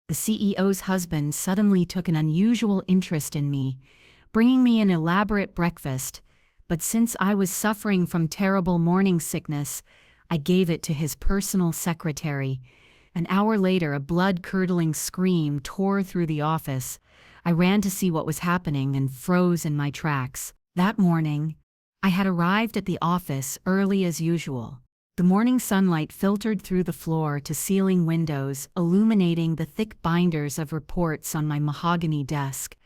The CEO's husband suddenly took an unusual interest in me, bringing me an elaborate breakfast, but since I was suffering from terrible morning sickness, I gave it to his personal secretary. An hour later, a blood-curdling scream tore through the office. I ran to see what was happening and froze in my tracks. That morning, I had arrived at the office early as usual. The morning sunlight filtered through the floor-to-ceiling windows, illuminating the thick binders of reports on my mahogany desk.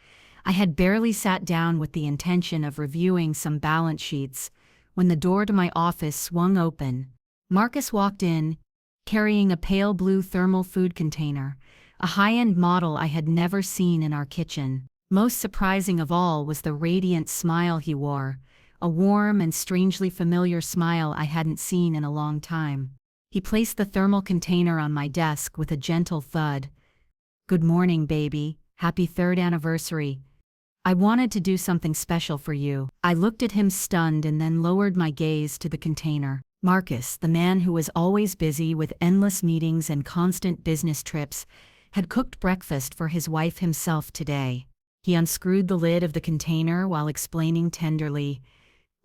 I had barely sat down with the intention of reviewing some balance sheets when the door to my office swung open. Marcus walked in, carrying a pale blue thermal food container, a high-end model I had never seen in our kitchen. Most surprising of all was the radiant smile he wore, a warm and strangely familiar smile I hadn't seen in a long time. He placed the thermal container on my desk with a gentle thud. "Good morning, baby. Happy 3rd anniversary. I wanted to do something special for you." I looked at him stunned and then lowered my gaze to the container. Marcus, the man who was always busy with endless meetings and constant business trips, had cooked breakfast for his wife himself today. He unscrewed the lid of the container while explaining tenderly,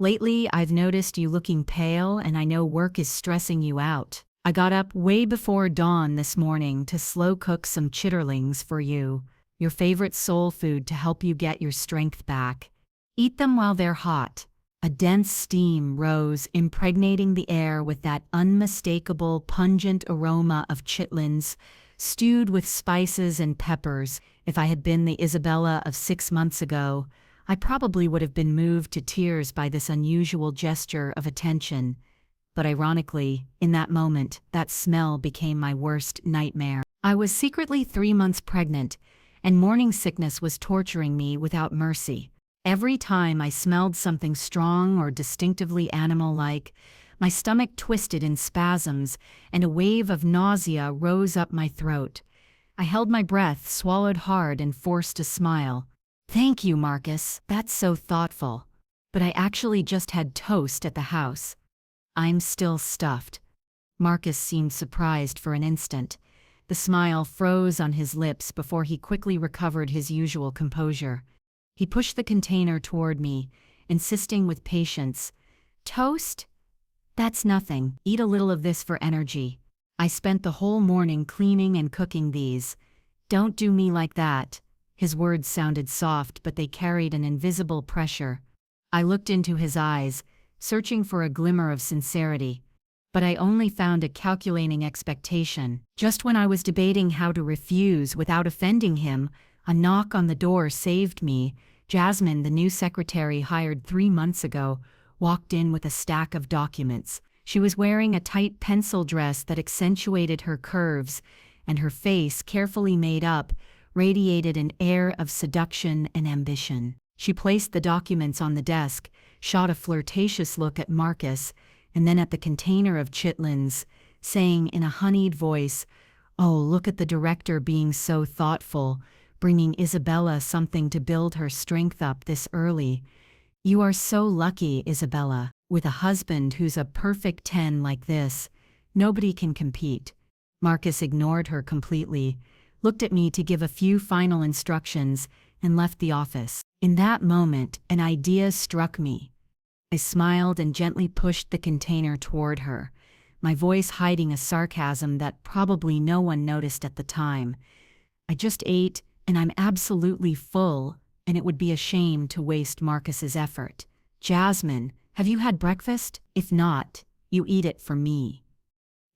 "Lately, I've noticed you looking pale, and I know work is stressing you out. I got up way before dawn this morning to slow cook some chitterlings for you, your favorite soul food, to help you get your strength back. Eat them while they're hot." A dense steam rose, impregnating the air with that unmistakable, pungent aroma of chitlins, stewed with spices and peppers. If I had been the Isabella of 6 months ago, I probably would have been moved to tears by this unusual gesture of attention. But ironically, in that moment, that smell became my worst nightmare. I was secretly 3 months pregnant, and morning sickness was torturing me without mercy. Every time I smelled something strong or distinctively animal-like, my stomach twisted in spasms, and a wave of nausea rose up my throat. I held my breath, swallowed hard, and forced a smile. "Thank you, Marcus. That's so thoughtful. But I actually just had toast at the house." "I'm still stuffed." Marcus seemed surprised for an instant. The smile froze on his lips before he quickly recovered his usual composure. He pushed the container toward me, insisting with patience, "Toast? That's nothing. Eat a little of this for energy. I spent the whole morning cleaning and cooking these. Don't do me like that." His words sounded soft, but they carried an invisible pressure. I looked into his eyes, searching for a glimmer of sincerity, but I only found a calculating expectation. Just when I was debating how to refuse without offending him, a knock on the door saved me. Jasmine, the new secretary hired 3 months ago, walked in with a stack of documents. She was wearing a tight pencil dress that accentuated her curves, and her face, carefully made up, radiated an air of seduction and ambition. She placed the documents on the desk, shot a flirtatious look at Marcus, and then at the container of chitlins, saying in a honeyed voice, "Oh, look at the director being so thoughtful, bringing Isabella something to build her strength up this early. You are so lucky, Isabella. With a husband who's a perfect 10 like this, nobody can compete." Marcus ignored her completely, looked at me to give a few final instructions, and left the office. In that moment, an idea struck me. I smiled and gently pushed the container toward her, my voice hiding a sarcasm that probably no one noticed at the time. "I just ate, and I'm absolutely full, and it would be a shame to waste Marcus's effort. Jasmine, have you had breakfast? If not, you eat it for me.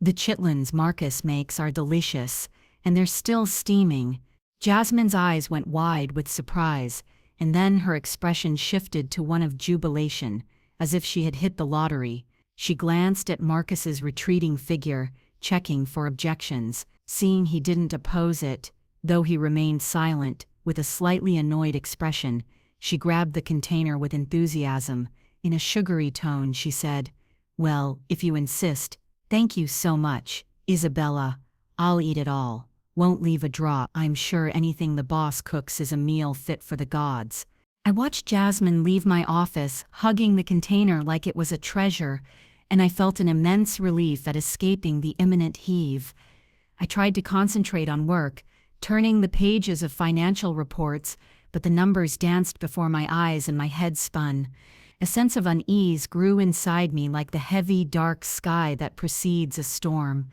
The chitlins Marcus makes are delicious, and they're still steaming." Jasmine's eyes went wide with surprise, and then her expression shifted to one of jubilation, as if she had hit the lottery. She glanced at Marcus's retreating figure, checking for objections. Seeing he didn't oppose it, though he remained silent, with a slightly annoyed expression, she grabbed the container with enthusiasm. In a sugary tone, she said, "Well, if you insist, thank you so much, Isabella. I'll eat it all. Won't leave a drop. I'm sure anything the boss cooks is a meal fit for the gods." I watched Jasmine leave my office, hugging the container like it was a treasure, and I felt an immense relief at escaping the imminent heave. I tried to concentrate on work, turning the pages of financial reports, but the numbers danced before my eyes and my head spun. A sense of unease grew inside me like the heavy, dark sky that precedes a storm.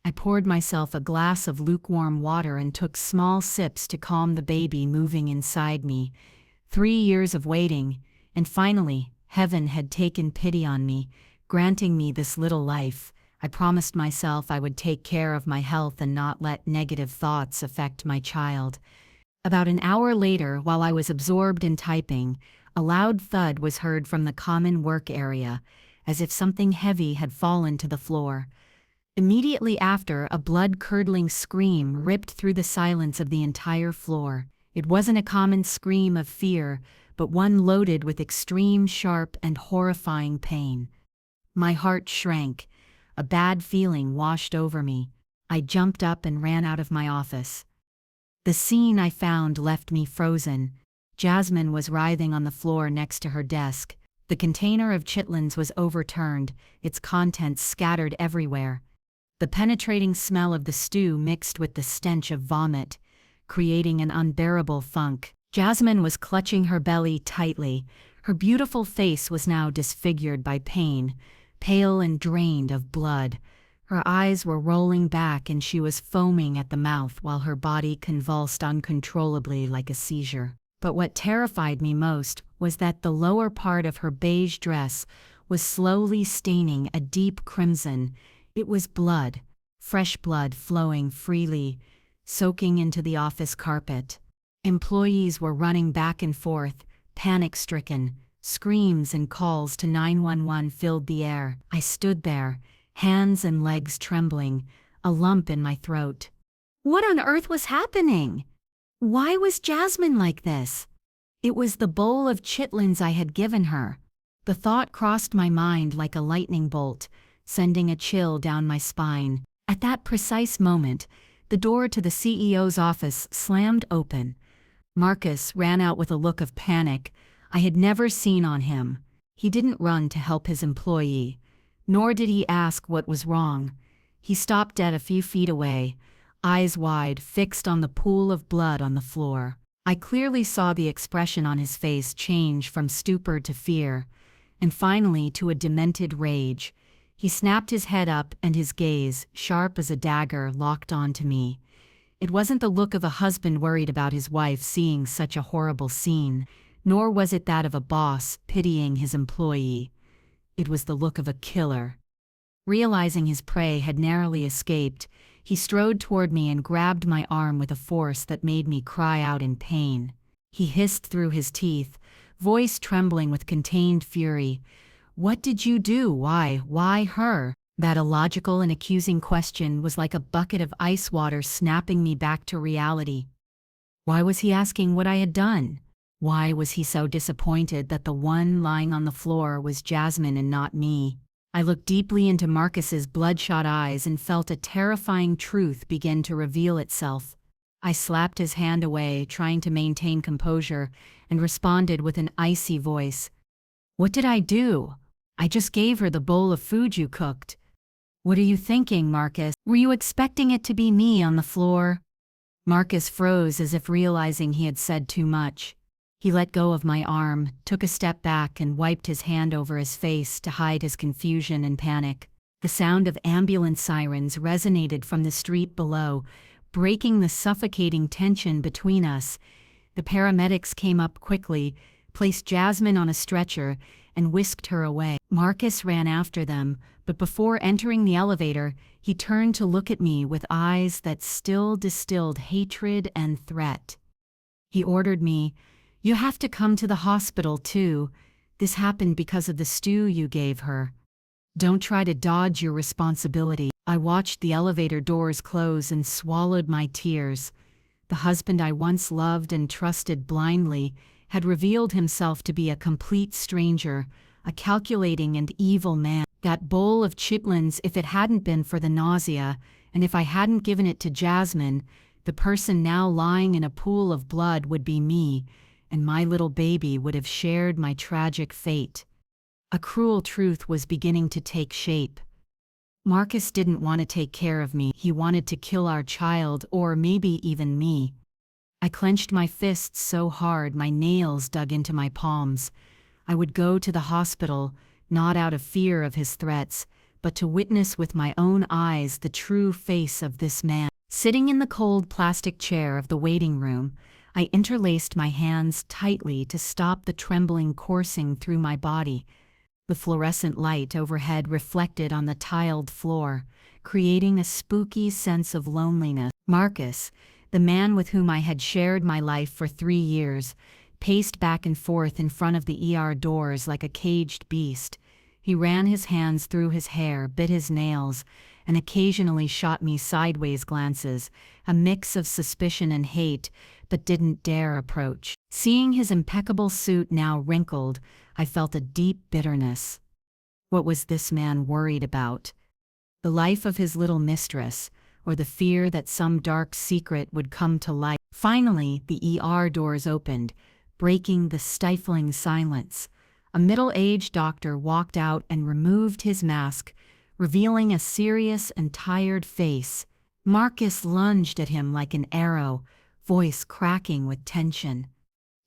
I poured myself a glass of lukewarm water and took small sips to calm the baby moving inside me. 3 years of waiting, and finally, heaven had taken pity on me, granting me this little life. I promised myself I would take care of my health and not let negative thoughts affect my child. About an hour later, while I was absorbed in typing, a loud thud was heard from the common work area, as if something heavy had fallen to the floor. Immediately after, a blood-curdling scream ripped through the silence of the entire floor. It wasn't a common scream of fear, but one loaded with extreme, sharp, and horrifying pain. My heart shrank. A bad feeling washed over me. I jumped up and ran out of my office. The scene I found left me frozen. Jasmine was writhing on the floor next to her desk. The container of chitlins was overturned, its contents scattered everywhere. The penetrating smell of the stew mixed with the stench of vomit, creating an unbearable funk. Jasmine was clutching her belly tightly. Her beautiful face was now disfigured by pain, pale and drained of blood. Her eyes were rolling back and she was foaming at the mouth while her body convulsed uncontrollably like a seizure. But what terrified me most was that the lower part of her beige dress was slowly staining a deep crimson. It was blood, fresh blood flowing freely, soaking into the office carpet. Employees were running back and forth, panic-stricken. Screams and calls to 911 filled the air. I stood there, hands and legs trembling, a lump in my throat. What on earth was happening? Why was Jasmine like this? It was the bowl of chitlins I had given her. The thought crossed my mind like a lightning bolt, sending a chill down my spine. At that precise moment, the door to the CEO's office slammed open. Marcus ran out with a look of panic I had never seen on him. He didn't run to help his employee, nor did he ask what was wrong. He stopped dead a few feet away, eyes wide, fixed on the pool of blood on the floor. I clearly saw the expression on his face change from stupor to fear, and finally to a demented rage. He snapped his head up and his gaze, sharp as a dagger, locked onto me. It wasn't the look of a husband worried about his wife seeing such a horrible scene, nor was it that of a boss pitying his employee. It was the look of a killer. Realizing his prey had narrowly escaped, he strode toward me and grabbed my arm with a force that made me cry out in pain. He hissed through his teeth, voice trembling with contained fury. "What did you do? Why her?" That illogical and accusing question was like a bucket of ice water snapping me back to reality. Why was he asking what I had done? Why was he so disappointed that the one lying on the floor was Jasmine and not me? I looked deeply into Marcus's bloodshot eyes and felt a terrifying truth begin to reveal itself. I slapped his hand away, trying to maintain composure, and responded with an icy voice. "What did I do? I just gave her the bowl of food you cooked." "What are you thinking, Marcus? Were you expecting it to be me on the floor?" Marcus froze as if realizing he had said too much. He let go of my arm, took a step back, and wiped his hand over his face to hide his confusion and panic. The sound of ambulance sirens resonated from the street below, breaking the suffocating tension between us. The paramedics came up quickly, placed Jasmine on a stretcher, and whisked her away. Marcus ran after them, but before entering the elevator, he turned to look at me with eyes that still distilled hatred and threat. He ordered me, "You have to come to the hospital too. This happened because of the stew you gave her. Don't try to dodge your responsibility." I watched the elevator doors close and swallowed my tears. The husband I once loved and trusted blindly had revealed himself to be a complete stranger, a calculating and evil man. That bowl of chitlins, if it hadn't been for the nausea, and if I hadn't given it to Jasmine, the person now lying in a pool of blood would be me, and my little baby would have shared my tragic fate. A cruel truth was beginning to take shape. Marcus didn't want to take care of me. He wanted to kill our child, or maybe even me. I clenched my fists so hard my nails dug into my palms. I would go to the hospital, not out of fear of his threats, but to witness with my own eyes the true face of this man. Sitting in the cold plastic chair of the waiting room, I interlaced my hands tightly to stop the trembling coursing through my body. The fluorescent light overhead reflected on the tiled floor, creating a spooky sense of loneliness. Marcus, the man with whom I had shared my life for 3 years, paced back and forth in front of the ER doors like a caged beast. He ran his hands through his hair, bit his nails, and occasionally shot me sideways glances, a mix of suspicion and hate, but didn't dare approach. Seeing his impeccable suit now wrinkled, I felt a deep bitterness. What was this man worried about? The life of his little mistress, or the fear that some dark secret would come to light? Finally, the ER doors opened, breaking the stifling silence. A middle-aged doctor walked out and removed his mask, revealing a serious and tired face. Marcus lunged at him like an arrow, voice cracking with tension.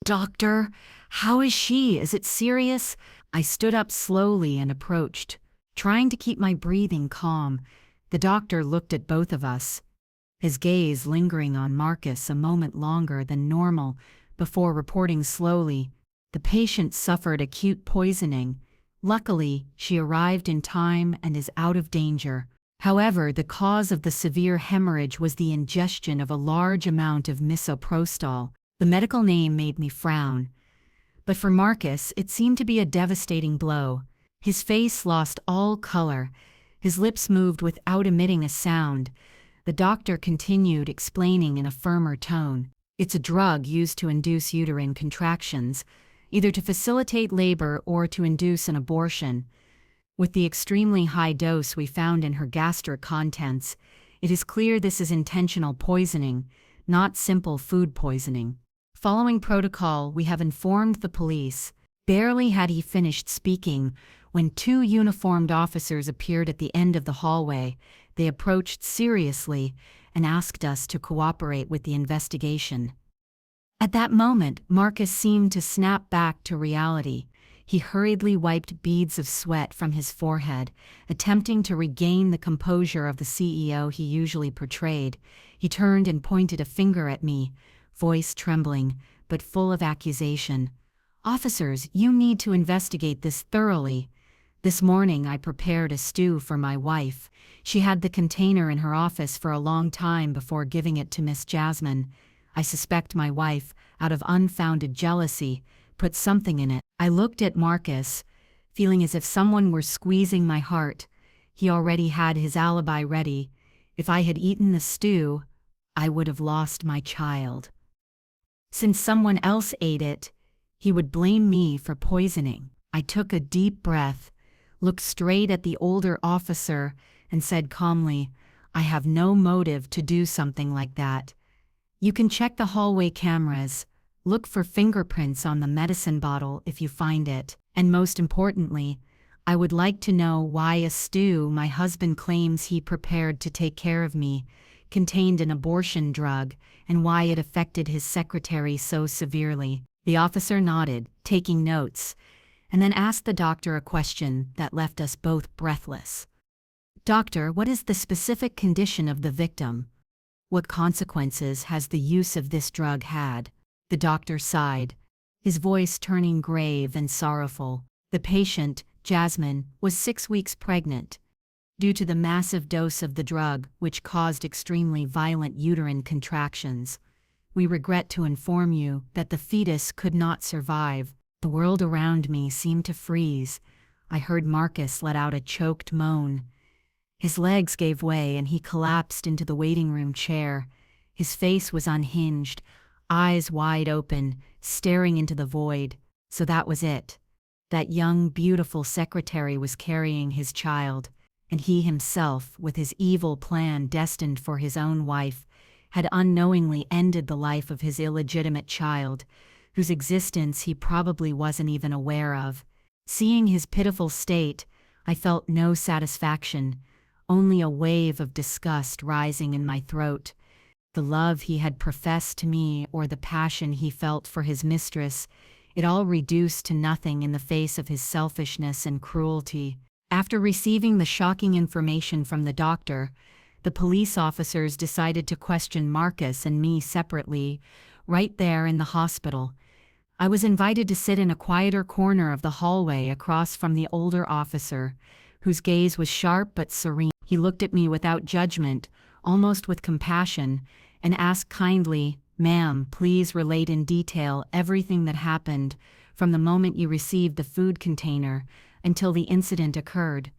"Doctor, how is she? Is it serious?" I stood up slowly and approached, trying to keep my breathing calm. The doctor looked at both of us, his gaze lingering on Marcus a moment longer than normal before reporting slowly, "The patient suffered acute poisoning. Luckily, she arrived in time and is out of danger. However, the cause of the severe hemorrhage was the ingestion of a large amount of misoprostol." The medical name made me frown. But for Marcus, it seemed to be a devastating blow. His face lost all color. His lips moved without emitting a sound. The doctor continued, explaining in a firmer tone. "It's a drug used to induce uterine contractions, either to facilitate labor or to induce an abortion. With the extremely high dose we found in her gastric contents, it is clear this is intentional poisoning, not simple food poisoning. Following protocol, we have informed the police." Barely had he finished speaking when 2 uniformed officers appeared at the end of the hallway. They approached seriously and asked us to cooperate with the investigation. At that moment, Marcus seemed to snap back to reality. He hurriedly wiped beads of sweat from his forehead, attempting to regain the composure of the CEO he usually portrayed. He turned and pointed a finger at me, voice trembling, but full of accusation. "Officers, you need to investigate this thoroughly. This morning I prepared a stew for my wife. She had the container in her office for a long time before giving it to Miss Jasmine. I suspect my wife, out of unfounded jealousy, put something in it." I looked at Marcus, feeling as if someone were squeezing my heart. He already had his alibi ready. If I had eaten the stew, I would have lost my child. Since someone else ate it, he would blame me for poisoning. I took a deep breath, looked straight at the older officer, and said calmly, "I have no motive to do something like that. You can check the hallway cameras, look for fingerprints on the medicine bottle if you find it, and most importantly, I would like to know why a stew my husband claims he prepared to take care of me contained an abortion drug, and why it affected his secretary so severely." The officer nodded, taking notes, and then asked the doctor a question that left us both breathless. "Doctor, what is the specific condition of the victim? What consequences has the use of this drug had?" The doctor sighed, his voice turning grave and sorrowful. "The patient, Jasmine, was 6 weeks pregnant. Due to the massive dose of the drug, which caused extremely violent uterine contractions, we regret to inform you that the fetus could not survive." The world around me seemed to freeze. I heard Marcus let out a choked moan. His legs gave way and he collapsed into the waiting room chair. His face was unhinged, eyes wide open, staring into the void. So that was it. That young, beautiful secretary was carrying his child, and he himself, with his evil plan destined for his own wife, had unknowingly ended the life of his illegitimate child, whose existence he probably wasn't even aware of. Seeing his pitiful state, I felt no satisfaction, only a wave of disgust rising in my throat. The love he had professed to me or the passion he felt for his mistress, it all reduced to nothing in the face of his selfishness and cruelty. After receiving the shocking information from the doctor, the police officers decided to question Marcus and me separately, right there in the hospital. I was invited to sit in a quieter corner of the hallway across from the older officer, whose gaze was sharp but serene. He looked at me without judgment, almost with compassion, and asked kindly, "Ma'am, please relate in detail everything that happened from the moment you received the food container until the incident occurred.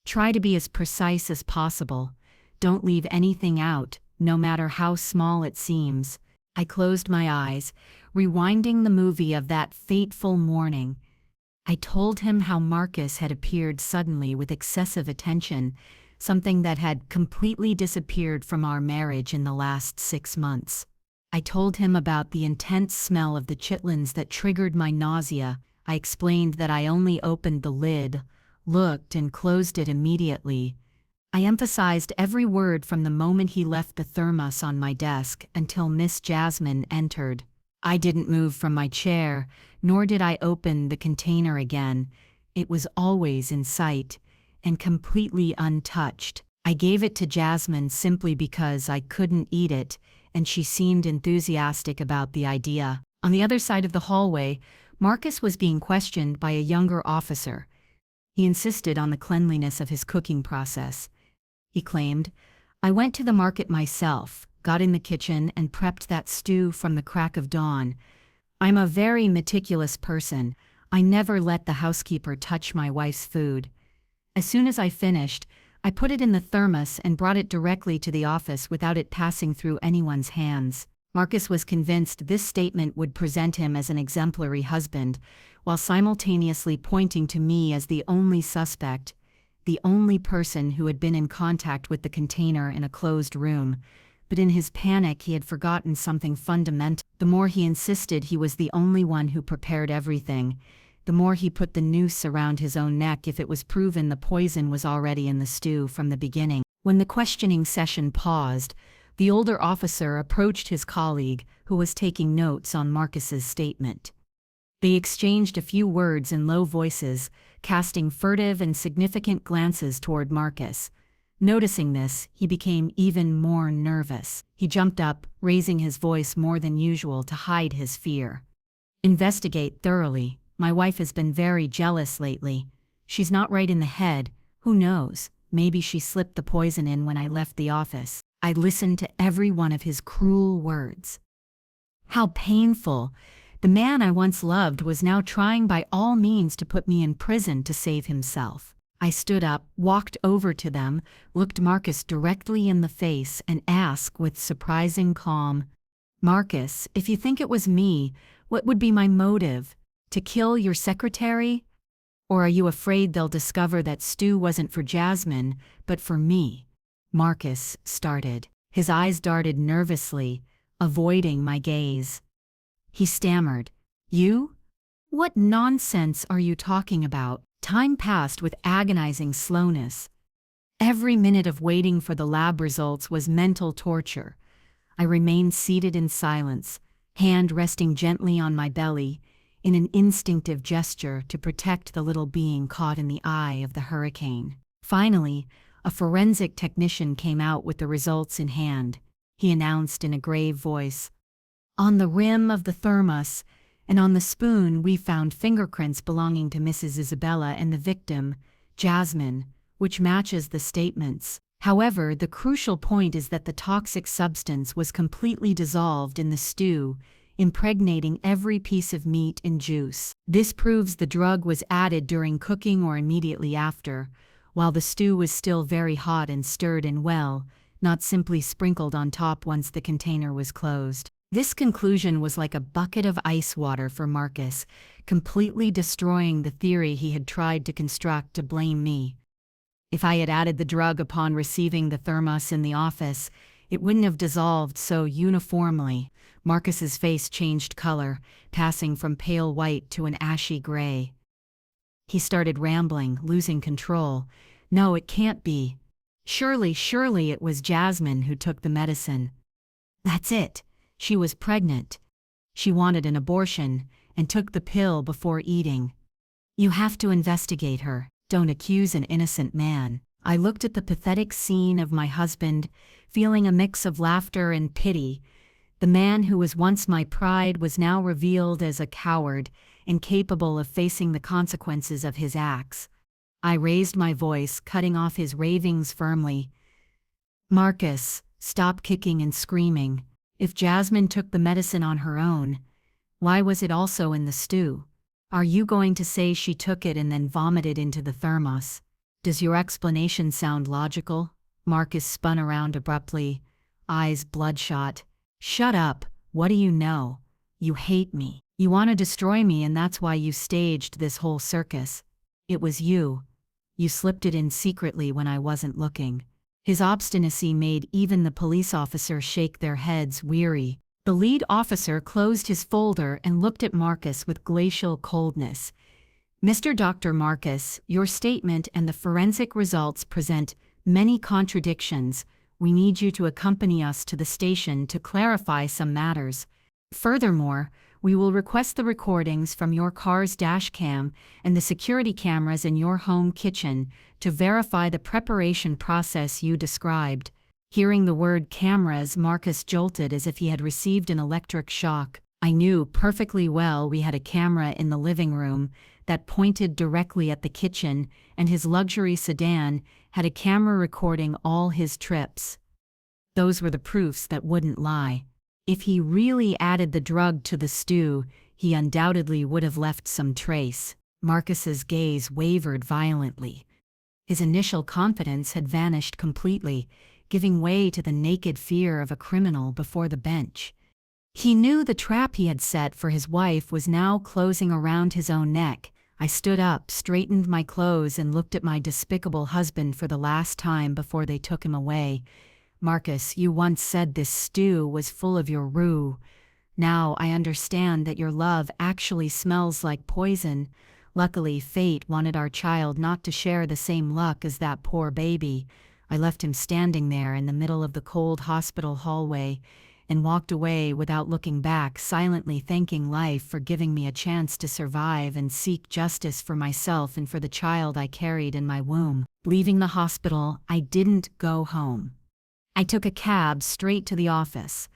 Try to be as precise as possible. Don't leave anything out, no matter how small it seems." I closed my eyes, rewinding the movie of that fateful morning. I told him how Marcus had appeared suddenly with excessive attention, something that had completely disappeared from our marriage in the last 6 months. I told him about the intense smell of the chitlins that triggered my nausea. I explained that I only opened the lid, looked, and closed it immediately. I emphasized every word from the moment he left the thermos on my desk until Miss Jasmine entered. I didn't move from my chair, nor did I open the container again. It was always in sight, and completely untouched. I gave it to Jasmine simply because I couldn't eat it, and she seemed enthusiastic about the idea. On the other side of the hallway, Marcus was being questioned by a younger officer. He insisted on the cleanliness of his cooking process. He claimed, "I went to the market myself, got in the kitchen and prepped that stew from the crack of dawn. I'm a very meticulous person. I never let the housekeeper touch my wife's food. As soon as I finished, I put it in the thermos and brought it directly to the office without it passing through anyone's hands." Marcus was convinced this statement would present him as an exemplary husband, while simultaneously pointing to me as the only suspect, the only person who had been in contact with the container in a closed room. But in his panic he had forgotten something fundamental. The more he insisted he was the only one who prepared everything, the more he put the noose around his own neck if it was proven the poison was already in the stew from the beginning. When the questioning session paused, the older officer approached his colleague, who was taking notes on Marcus's statement. They exchanged a few words in low voices, casting furtive and significant glances toward Marcus. Noticing this, he became even more nervous. He jumped up, raising his voice more than usual to hide his fear. "Investigate thoroughly. My wife has been very jealous lately. She's not right in the head. Who knows? Maybe she slipped the poison in when I left the office." I listened to every one of his cruel words. How painful! The man I once loved was now trying by all means to put me in prison to save himself. I stood up, walked over to them, looked Marcus directly in the face, and asked with surprising calm, "Marcus, if you think it was me, what would be my motive? To kill your secretary? Or are you afraid they'll discover that stew wasn't for Jasmine, but for me?" Marcus started. His eyes darted nervously, avoiding my gaze. He stammered, "You? What nonsense are you talking about?" Time passed with agonizing slowness. Every minute of waiting for the lab results was mental torture. I remained seated in silence, hand resting gently on my belly, in an instinctive gesture to protect the little being caught in the eye of the hurricane. Finally, a forensic technician came out with the results in hand. He announced in a grave voice, "On the rim of the thermos and on the spoon we found fingerprints belonging to Mrs. Isabella and the victim, Jasmine, which matches the statements. However, the crucial point is that the toxic substance was completely dissolved in the stew, impregnating every piece of meat and juice. This proves the drug was added during cooking or immediately after, while the stew was still very hot and stirred in well, not simply sprinkled on top once the container was closed." This conclusion was like a bucket of ice water for Marcus, completely destroying the theory he had tried to construct to blame me. If I had added the drug upon receiving the thermos in the office, it wouldn't have dissolved so uniformly. Marcus's face changed color, passing from pale white to an ashy gray. He started rambling, losing control. "No, it can't be. Surely it was Jasmine who took the medicine. That's it. She was pregnant. She wanted an abortion and took the pill before eating. You have to investigate her. Don't accuse an innocent man. I looked at the pathetic scene of my husband, feeling a mix of laughter and pity. The man who was once my pride was now revealed as a coward, incapable of facing the consequences of his acts. I raised my voice, cutting off his ravings firmly. Marcus, stop kicking and screaming. If Jasmine took the medicine on her own, why was it also in the stew? Are you going to say she took it and then vomited into the thermos? Does your explanation sound logical? Marcus spun around abruptly, eyes bloodshot. Shut up. What do you know? You hate me. You want to destroy me, and that's why you staged this whole circus. It was you. You slipped it in secretly when I wasn't looking. His obstinacy made even the police officer shake their heads, weary. The lead officer closed his folder and looked at Marcus with glacial coldness. Mr. Dr. Marcus, your statement and the forensic results present many contradictions. We need you to accompany us to the station to clarify some matters. Furthermore, we will request the recordings from your car's dash cam and the security cameras in your home kitchen to verify the preparation process you described. Hearing the word cameras, Marcus jolted as if he had received an electric shock. I knew perfectly well we had a camera in the living room that pointed directly at the kitchen, and his luxury sedan had a camera recording all his trips. Those were the proofs that wouldn't lie. If he really added the drug to the stew, he undoubtedly would have left some trace. Marcus's gaze wavered violently. His initial confidence had vanished completely, giving way to the naked fear of a criminal before the bench. He knew the trap he had set for his wife was now closing around his own neck. I stood up, straightened my clothes, and looked at my despicable husband for the last time before they took him away. Marcus, you once said this stew was full of your roux. Now I understand that your love actually smells like poison. Luckily, fate wanted our child not to share the same luck as that poor baby. I left him standing there in the middle of the cold hospital hallway and walked away without looking back, silently thanking life for giving me a chance to survive and seek justice for myself and for the child I carried in my womb. Leaving the hospital, I didn't go home. I took a cab straight to the office.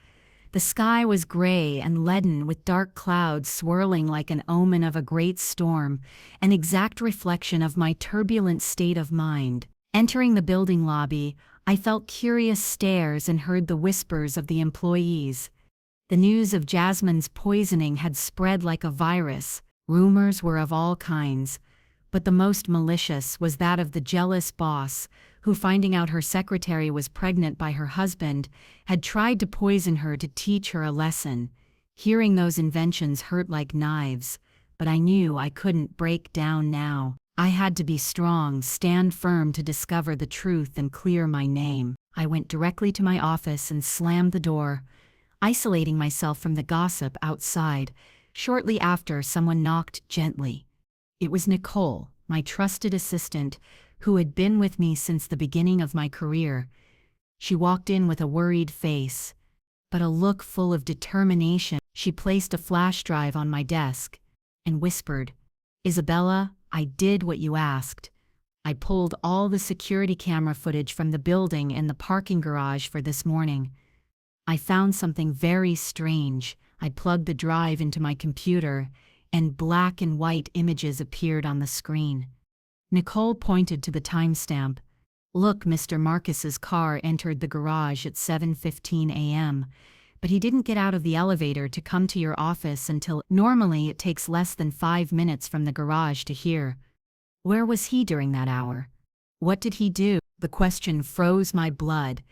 The sky was gray and leaden, with dark clouds swirling like an omen of a great storm, an exact reflection of my turbulent state of mind. Entering the building lobby, I felt curious stares and heard the whispers of the employees. The news of Jasmine's poisoning had spread like a virus. Rumors were of all kinds, but the most malicious was that of the jealous boss, who, finding out her secretary was pregnant by her husband, had tried to poison her to teach her a lesson. Hearing those inventions hurt like knives, but I knew I couldn't break down now. I had to be strong, stand firm to discover the truth and clear my name. I went directly to my office and slammed the door, isolating myself from the gossip outside. Shortly after, someone knocked gently. It was Nicole, my trusted assistant, who had been with me since the beginning of my career. She walked in with a worried face, but a look full of determination. She placed a flash drive on my desk and whispered, "Isabella, I did what you asked. I pulled all the security camera footage from the building and the parking garage for this morning. I found something very strange." I plugged the drive into my computer, and black and white images appeared on the screen. Nicole pointed to the timestamp. "Look, Mr. Marcus's car entered the garage at 7:15 a.m., but he didn't get out of the elevator to come to your office until normally it takes less than 5 minutes from the garage to here. Where was he during that hour? What did he do?" The question froze my blood.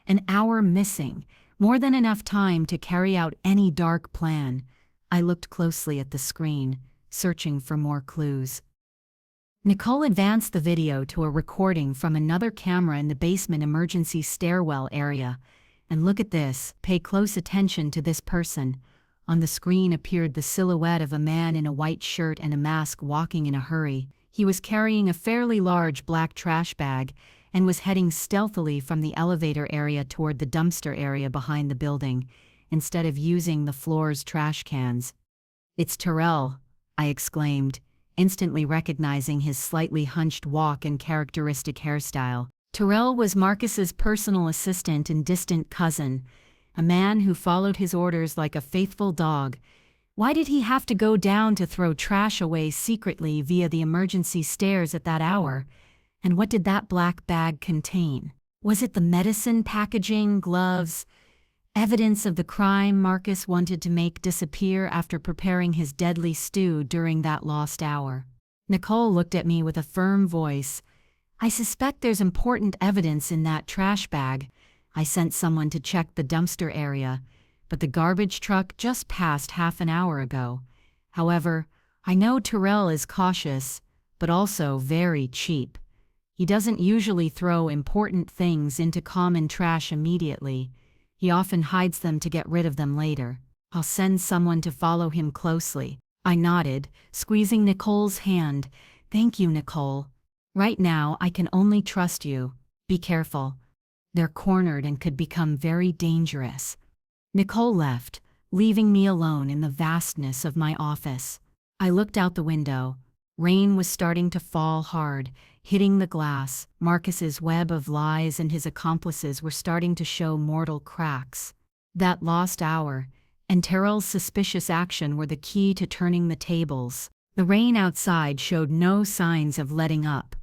An hour missing, more than enough time to carry out any dark plan. I looked closely at the screen, searching for more clues. Nicole advanced the video to a recording from another camera in the basement emergency stairwell area. "And look at this. Pay close attention to this person." On the screen appeared the silhouette of a man in a white shirt and a mask walking in a hurry. He was carrying a fairly large black trash bag, and was heading stealthily from the elevator area toward the dumpster area behind the building, instead of using the floor's trash cans. "It's Tyrell," I exclaimed, instantly recognizing his slightly hunched walk and characteristic hairstyle. Tyrell was Marcus's personal assistant and distant cousin, a man who followed his orders like a faithful dog. Why did he have to go down to throw trash away secretly via the emergency stairs at that hour? And what did that black bag contain? Was it the medicine packaging, gloves, evidence of the crime Marcus wanted to make disappear after preparing his deadly stew during that lost hour? Nicole looked at me with a firm voice. "I suspect there's important evidence in that trash bag. I sent someone to check the dumpster area, but the garbage truck just passed half an hour ago. However, I know Tyrell is cautious, but also very cheap. He doesn't usually throw important things into common trash immediately. He often hides them to get rid of them later. I'll send someone to follow him closely." I nodded, squeezing Nicole's hand. "Thank you, Nicole. Right now, I can only trust you. Be careful. They're cornered and could become very dangerous." Nicole left, leaving me alone in the vastness of my office. I looked out the window. Rain was starting to fall hard, hitting the glass. Marcus's web of lies and his accomplices were starting to show mortal cracks. That lost hour, and Tyrell's suspicious action were the key to turning the tables. The rain outside showed no signs of letting up.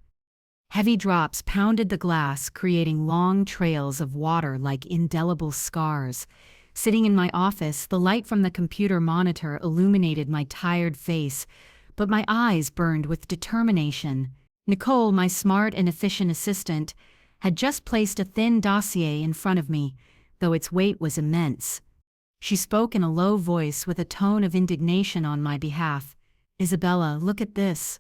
Heavy drops pounded the glass, creating long trails of water like indelible scars. Sitting in my office, the light from the computer monitor illuminated my tired face, but my eyes burned with determination. Nicole, my smart and efficient assistant, had just placed a thin dossier in front of me, though its weight was immense. She spoke in a low voice with a tone of indignation on my behalf. "Isabella, look at this."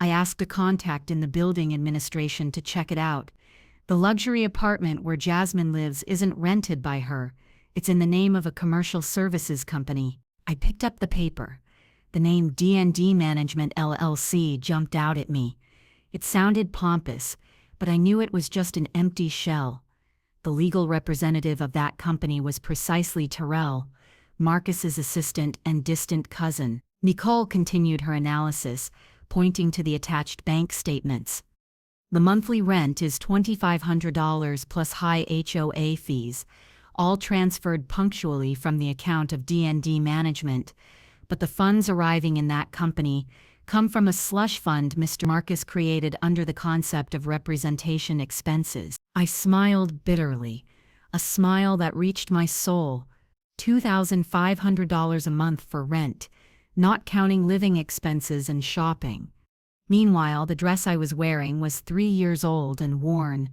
I asked a contact in the building administration to check it out. "The luxury apartment where Jasmine lives isn't rented by her. It's in the name of a commercial services company." I picked up the paper. The name D&D Management LLC jumped out at me. It sounded pompous, but I knew it was just an empty shell. The legal representative of that company was precisely Tyrell, Marcus's assistant and distant cousin. Nicole continued her analysis, pointing to the attached bank statements. "The monthly rent is $2,500 plus high HOA fees, all transferred punctually from the account of D&D Management, but the funds arriving in that company come from a slush fund Mr. Marcus created under the concept of representation expenses." I smiled bitterly, a smile that reached my soul. $2,500 a month for rent, not counting living expenses and shopping. Meanwhile, the dress I was wearing was 3 years old and worn.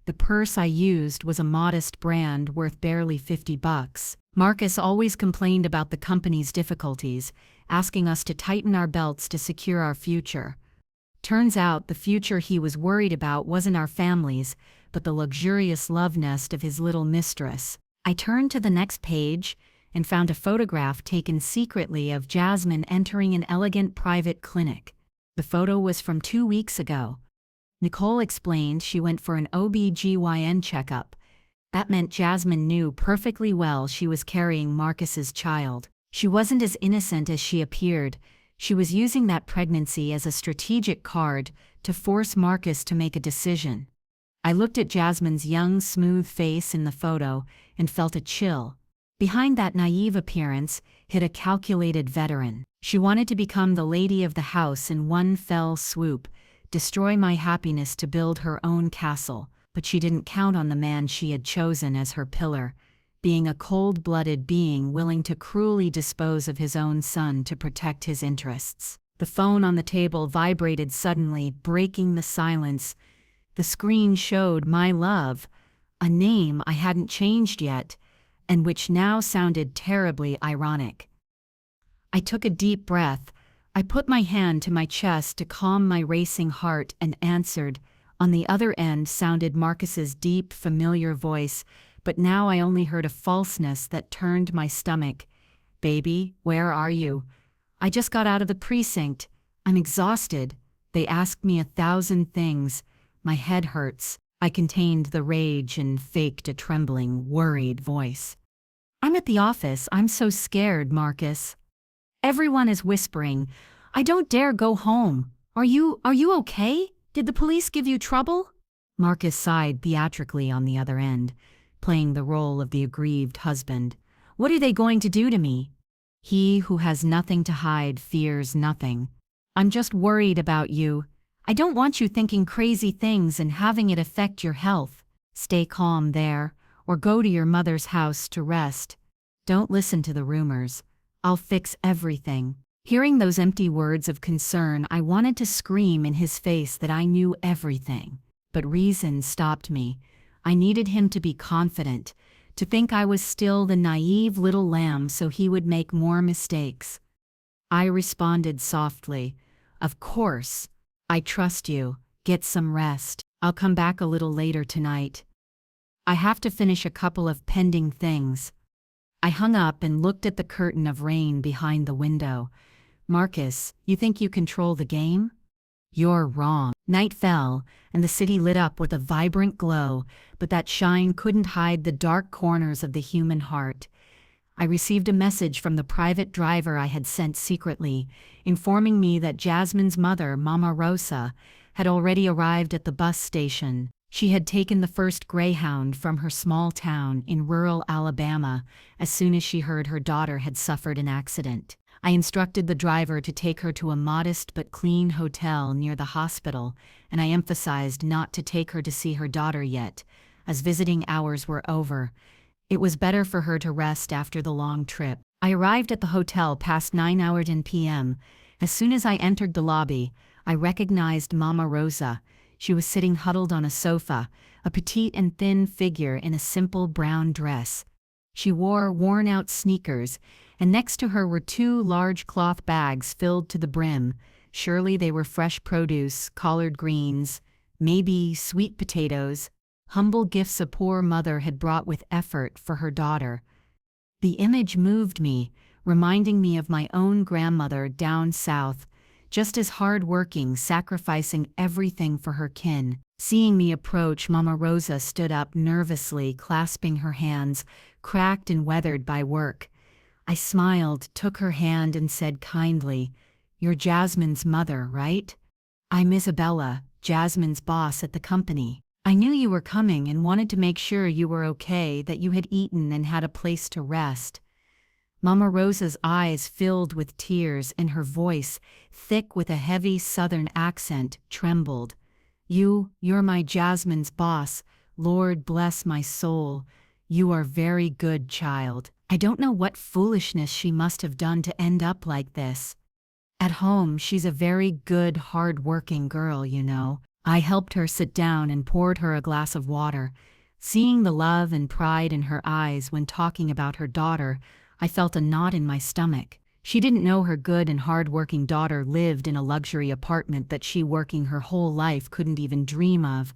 The purse I used was a modest brand worth barely $50. Marcus always complained about the company's difficulties, asking us to tighten our belts to secure our future. Turns out the future he was worried about wasn't our families, but the luxurious love nest of his little mistress. I turned to the next page and found a photograph taken secretly of Jasmine entering an elegant private clinic. The photo was from 2 weeks ago. Nicole explained she went for an OB/GYN checkup. That meant Jasmine knew perfectly well she was carrying Marcus's child. She wasn't as innocent as she appeared. She was using that pregnancy as a strategic card to force Marcus to make a decision. I looked at Jasmine's young, smooth face in the photo and felt a chill. Behind that naive appearance hid a calculated veteran. She wanted to become the lady of the house in one fell swoop, destroy my happiness to build her own castle, but she didn't count on the man she had chosen as her pillar, being a cold-blooded being willing to cruelly dispose of his own son to protect his interests. The phone on the table vibrated suddenly, breaking the silence. The screen showed "My Love," a name I hadn't changed yet, and which now sounded terribly ironic. I took a deep breath. I put my hand to my chest to calm my racing heart and answered. On the other end sounded Marcus's deep, familiar voice, but now I only heard a falseness that turned my stomach. "Baby, where are you?" "I just got out of the precinct. I'm exhausted. They asked me 1,000 things. My head hurts." I contained the rage and faked a trembling, worried voice. I'm at the office. I'm so scared, Marcus. Everyone is whispering. I don't dare go home. Are you okay? Did the police give you trouble? Marcus sighed theatrically on the other end, playing the role of the aggrieved husband. What are they going to do to me? He who has nothing to hide fears nothing. I'm just worried about you. I don't want you thinking crazy things and having it affect your health. Stay calm there, or go to your mother's house to rest. Don't listen to the rumors. I'll fix everything. Hearing those empty words of concern, I wanted to scream in his face that I knew everything. But reason stopped me. I needed him to be confident, to think I was still the naive little lamb so he would make more mistakes. I responded softly, Of course. I trust you. Get some rest. I'll come back a little later tonight. I have to finish a couple of pending things. I hung up and looked at the curtain of rain behind the window. Marcus, you think you control the game? You're wrong. Night fell, and the city lit up with a vibrant glow, but that shine couldn't hide the dark corners of the human heart. I received a message from the private driver I had sent secretly, informing me that Jasmine's mother, Mama Rosa, had already arrived at the bus station. She had taken the first Greyhound from her small town in rural Alabama as soon as she heard her daughter had suffered an accident. I instructed the driver to take her to a modest but clean hotel near the hospital, and I emphasized not to take her to see her daughter yet, as visiting hours were over. It was better for her to rest after the long trip. I arrived at the hotel past 9:10 p.m. As soon as I entered the lobby, I recognized Mama Rosa. She was sitting huddled on a sofa, a petite and thin figure in a simple brown dress. She wore worn-out sneakers, and next to her were two large cloth bags filled to the brim. Surely they were fresh produce, collard greens, maybe sweet potatoes, humble gifts a poor mother had brought with effort for her daughter. The image moved me, reminding me of my own grandmother down south, just as hard-working, sacrificing everything for her kin. Seeing me approach, Mama Rosa stood up nervously, clasping her hands, cracked and weathered by work. I smiled, took her hand, and said kindly, You're Jasmine's mother, right? I'm Isabella, Jasmine's boss at the company. I knew you were coming and wanted to make sure you were okay, that you had eaten and had a place to rest. Mama Rosa's eyes filled with tears and her voice, thick with a heavy southern accent, trembled. You're my Jasmine's boss. Lord bless my soul. You are very good, child. I don't know what foolishness she must have done to end up like this. At home, she's a very good, hard-working girl, you know. I helped her sit down and poured her a glass of water. Seeing the love and pride in her eyes when talking about her daughter, I felt a knot in my stomach. She didn't know her good and hard-working daughter lived in a luxury apartment that she, working her whole life, couldn't even dream of,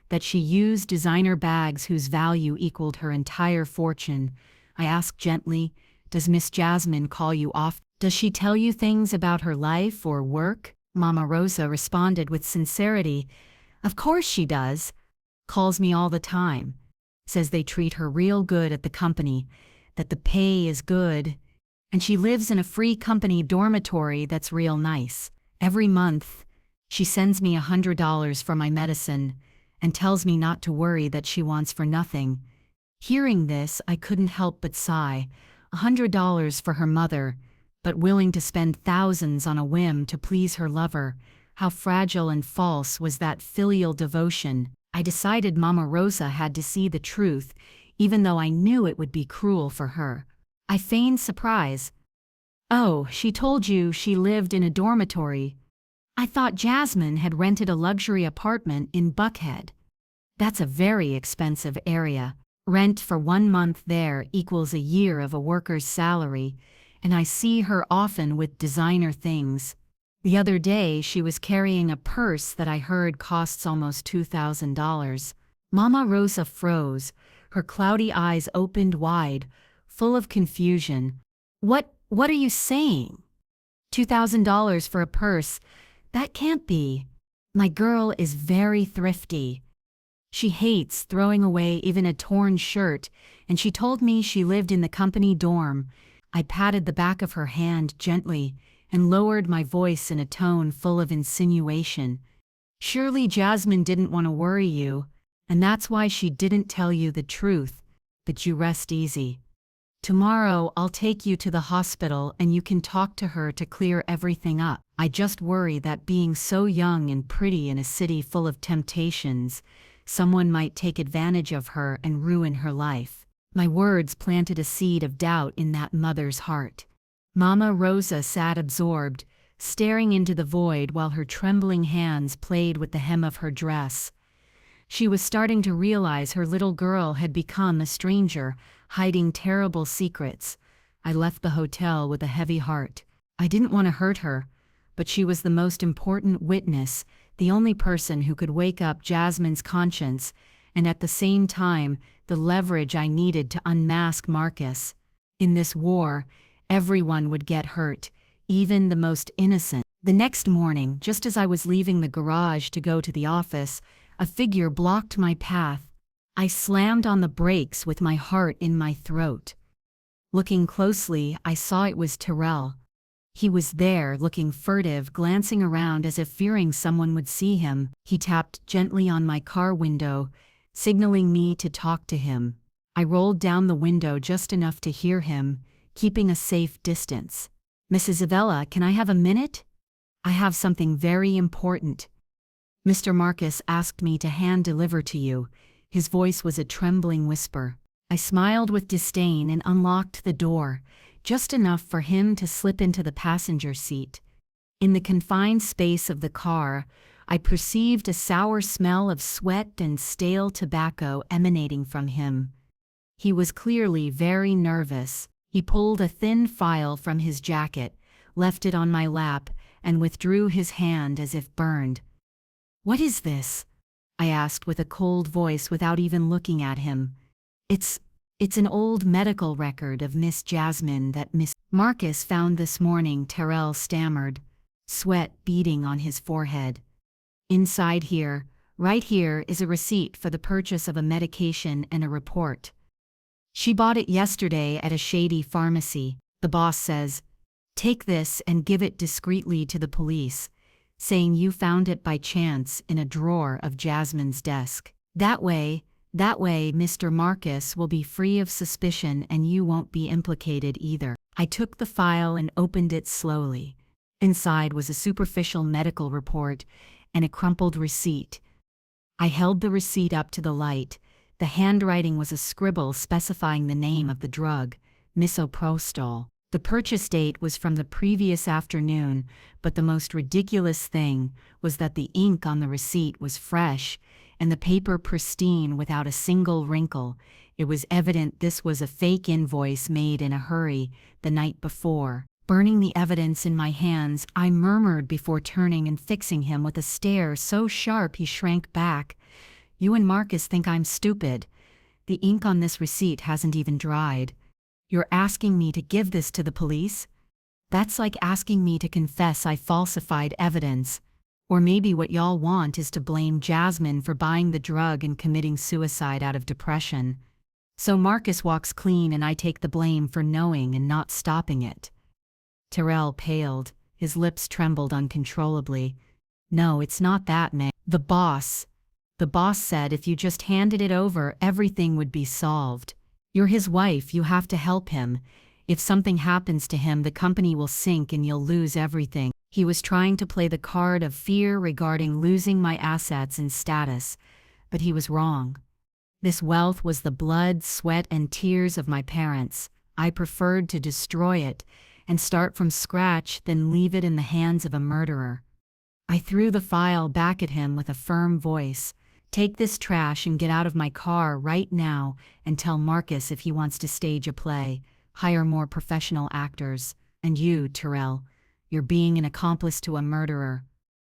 that she used designer bags whose value equaled her entire fortune. I asked gently, Does Miss Jasmine call you off? Does she tell you things about her life or work? Mama Rosa responded with sincerity, Of course she does. Calls me all the time. Says they treat her real good at the company, that the pay is good, and she lives in a free company dormitory that's real nice. Every month, she sends me $100 for my medicine and tells me not to worry, that she wants for nothing. Hearing this, I couldn't help but sigh. $100 for her mother, but willing to spend thousands on a whim to please her lover. How fragile and false was that filial devotion. I decided Mama Rosa had to see the truth, even though I knew it would be cruel for her. I feigned surprise. Oh, she told you she lived in a dormitory. I thought Jasmine had rented a luxury apartment in Buckhead. That's a very expensive area. Rent for 1 month there equals a year of a worker's salary, and I see her often with designer things. The other day she was carrying a purse that I heard costs almost $2,000. Mama Rosa froze. Her cloudy eyes opened wide, full of confusion. What are you saying? $2,000 for a purse? That can't be. My girl is very thrifty. She hates throwing away even a torn shirt, and she told me she lived in the company dorm. I patted the back of her hand gently and lowered my voice in a tone full of insinuation. Surely Jasmine didn't want to worry you, and that's why she didn't tell you the truth, but you rest easy. Tomorrow I'll take you to the hospital and you can talk to her to clear everything up. I just worry that being so young and pretty in a city full of temptations, someone might take advantage of her and ruin her life. My words planted a seed of doubt in that mother's heart. Mama Rosa sat absorbed, staring into the void while her trembling hands played with the hem of her dress. She was starting to realize her little girl had become a stranger, hiding terrible secrets. I left the hotel with a heavy heart. I didn't want to hurt her, but she was the most important witness, the only person who could wake up Jasmine's conscience, and at the same time, the leverage I needed to unmask Marcus. In this war, everyone would get hurt, even the most innocent. The next morning, just as I was leaving the garage to go to the office, a figure blocked my path. I slammed on the brakes with my heart in my throat. Looking closely, I saw it was Terrell. He was there, looking furtive, glancing around as if fearing someone would see him. He tapped gently on my car window, signaling me to talk to him. I rolled down the window just enough to hear him, keeping a safe distance. "Miss Isabella, can I have a minute? I have something very important. Mr. Marcus asked me to hand deliver to you." His voice was a trembling whisper. I smiled with disdain and unlocked the door, just enough for him to slip into the passenger seat. In the confined space of the car, I perceived a sour smell of sweat and stale tobacco emanating from him. He was clearly very nervous. He pulled a thin file from his jacket, left it on my lap, and withdrew his hand as if burned. "What is this?" I asked with a cold voice without even looking at him. It's an old medical record of Miss Jasmine that Miss Marcus found this morning," Terrell stammered, sweat beading on his forehead. "Inside here, right here, is a receipt for the purchase of a medication and a report. She bought it yesterday at a shady pharmacy. The boss says, 'Take this and give it discreetly to the police,' saying you found it by chance in a drawer of Jasmine's desk. That way, Mr. Marcus will be free of suspicion and you won't be implicated either." I took the file and opened it slowly. Inside was a superficial medical report and a crumpled receipt. I held the receipt up to the light. The handwriting was a scribble specifying the name of the drug, misoprostol. The purchase date was from the previous afternoon, but the most ridiculous thing was that the ink on the receipt was fresh and the paper pristine without a single wrinkle. It was evident this was a fake invoice made in a hurry the night before. Burning the evidence in my hands, I murmured before turning and fixing him with a stare so sharp he shrank back. "You and Marcus think I'm stupid. The ink on this receipt hasn't even dried. You're asking me to give this to the police? That's like asking me to confess I falsified evidence. Or maybe what y'all want is to blame Jasmine for buying the drug and committing suicide out of depression. So Marcus walks clean and I take the blame for knowing and not stopping it." Terrell paled. His lips trembled uncontrollably. "No, it's not that, man. The boss said if you just handed it over, everything would be solved. You're his wife, you have to help him. If something happens to him, the company will sink and you'll lose everything." He was trying to play the card of fear regarding losing my assets and status, but he was wrong. This wealth was the blood, sweat, and tears of my parents. I preferred to destroy it and start from scratch than leave it in the hands of a murderer. I threw the file back at him with a firm voice. "Take this trash and get out of my car right now and tell Marcus if he wants to stage a play, hire more professional actors. And you, Terrell, you're being an accomplice to a murderer.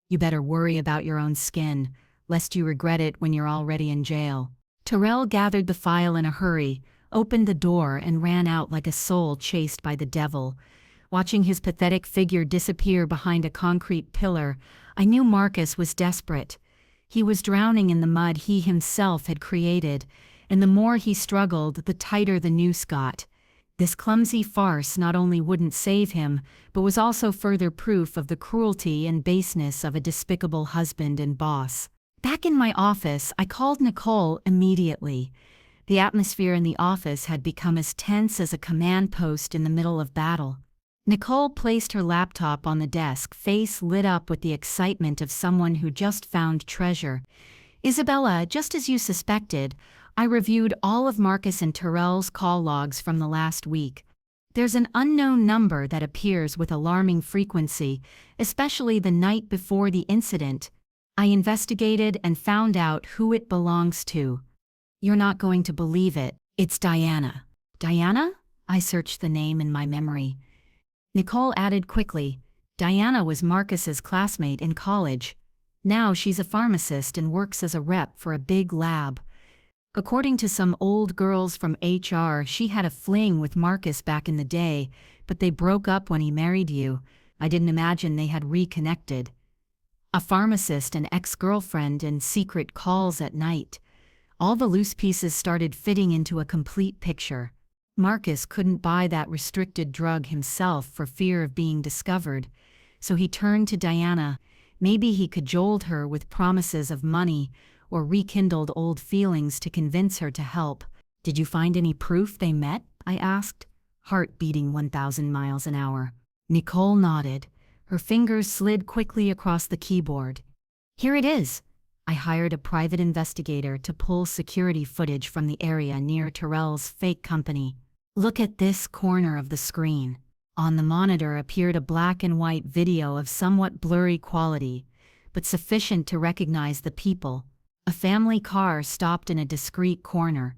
You better worry about your own skin, lest you regret it when you're already in jail." Terrell gathered the file in a hurry, opened the door, and ran out like a soul chased by the devil. Watching his pathetic figure disappear behind a concrete pillar, I knew Marcus was desperate. He was drowning in the mud he himself had created, and the more he struggled, the tighter the noose got. This clumsy farce not only wouldn't save him, but was also further proof of the cruelty and baseness of a despicable husband and boss. Back in my office, I called Nicole immediately. The atmosphere in the office had become as tense as a command post in the middle of battle. Nicole placed her laptop on the desk, face lit up with the excitement of someone who just found treasure. "Isabella, just as you suspected, I reviewed all of Marcus and Tyrell's call logs from the last week. There's an unknown number that appears with alarming frequency, especially the night before the incident. I investigated and found out who it belongs to. You're not going to believe it. It's Diana." "Diana?" I searched the name in my memory. Nicole added quickly, "Diana was Marcus's classmate in college. Now she's a pharmacist and works as a rep for a big lab. According to some old girls from HR, she had a fling with Marcus back in the day, but they broke up when he married you. I didn't imagine they had reconnected. A pharmacist, an ex-girlfriend, and secret calls at night. All the loose pieces started fitting into a complete picture. Marcus couldn't buy that restricted drug himself for fear of being discovered, so he turned to Diana. Maybe he cajoled her with promises of money or rekindled old feelings to convince her to help." "Did you find any proof they met?" I asked, heart beating 1,000 miles an hour. Nicole nodded. Her fingers slid quickly across the keyboard. "Here it is." I hired a private investigator to pull security footage from the area near Tyrell's fake company. "Look at this corner of the screen." On the monitor appeared a black and white video of somewhat blurry quality, but sufficient to recognize the people. A family car stopped in a discreet corner.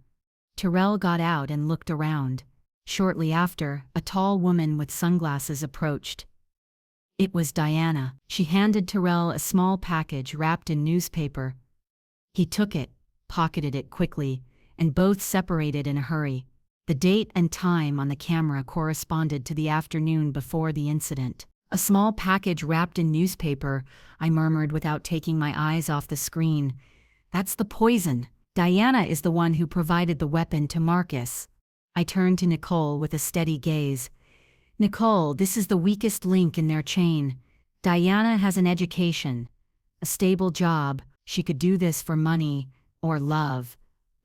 Tyrell got out and looked around. Shortly after, a tall woman with sunglasses approached. It was Diana. She handed Tyrell a small package wrapped in newspaper. He took it, pocketed it quickly, and both separated in a hurry. The date and time on the camera corresponded to the afternoon before the incident. "A small package wrapped in newspaper," I murmured without taking my eyes off the screen. "That's the poison. Diana is the one who provided the weapon to Marcus." I turned to Nicole with a steady gaze. "Nicole, this is the weakest link in their chain. Diana has an education, a stable job. She could do this for money or love,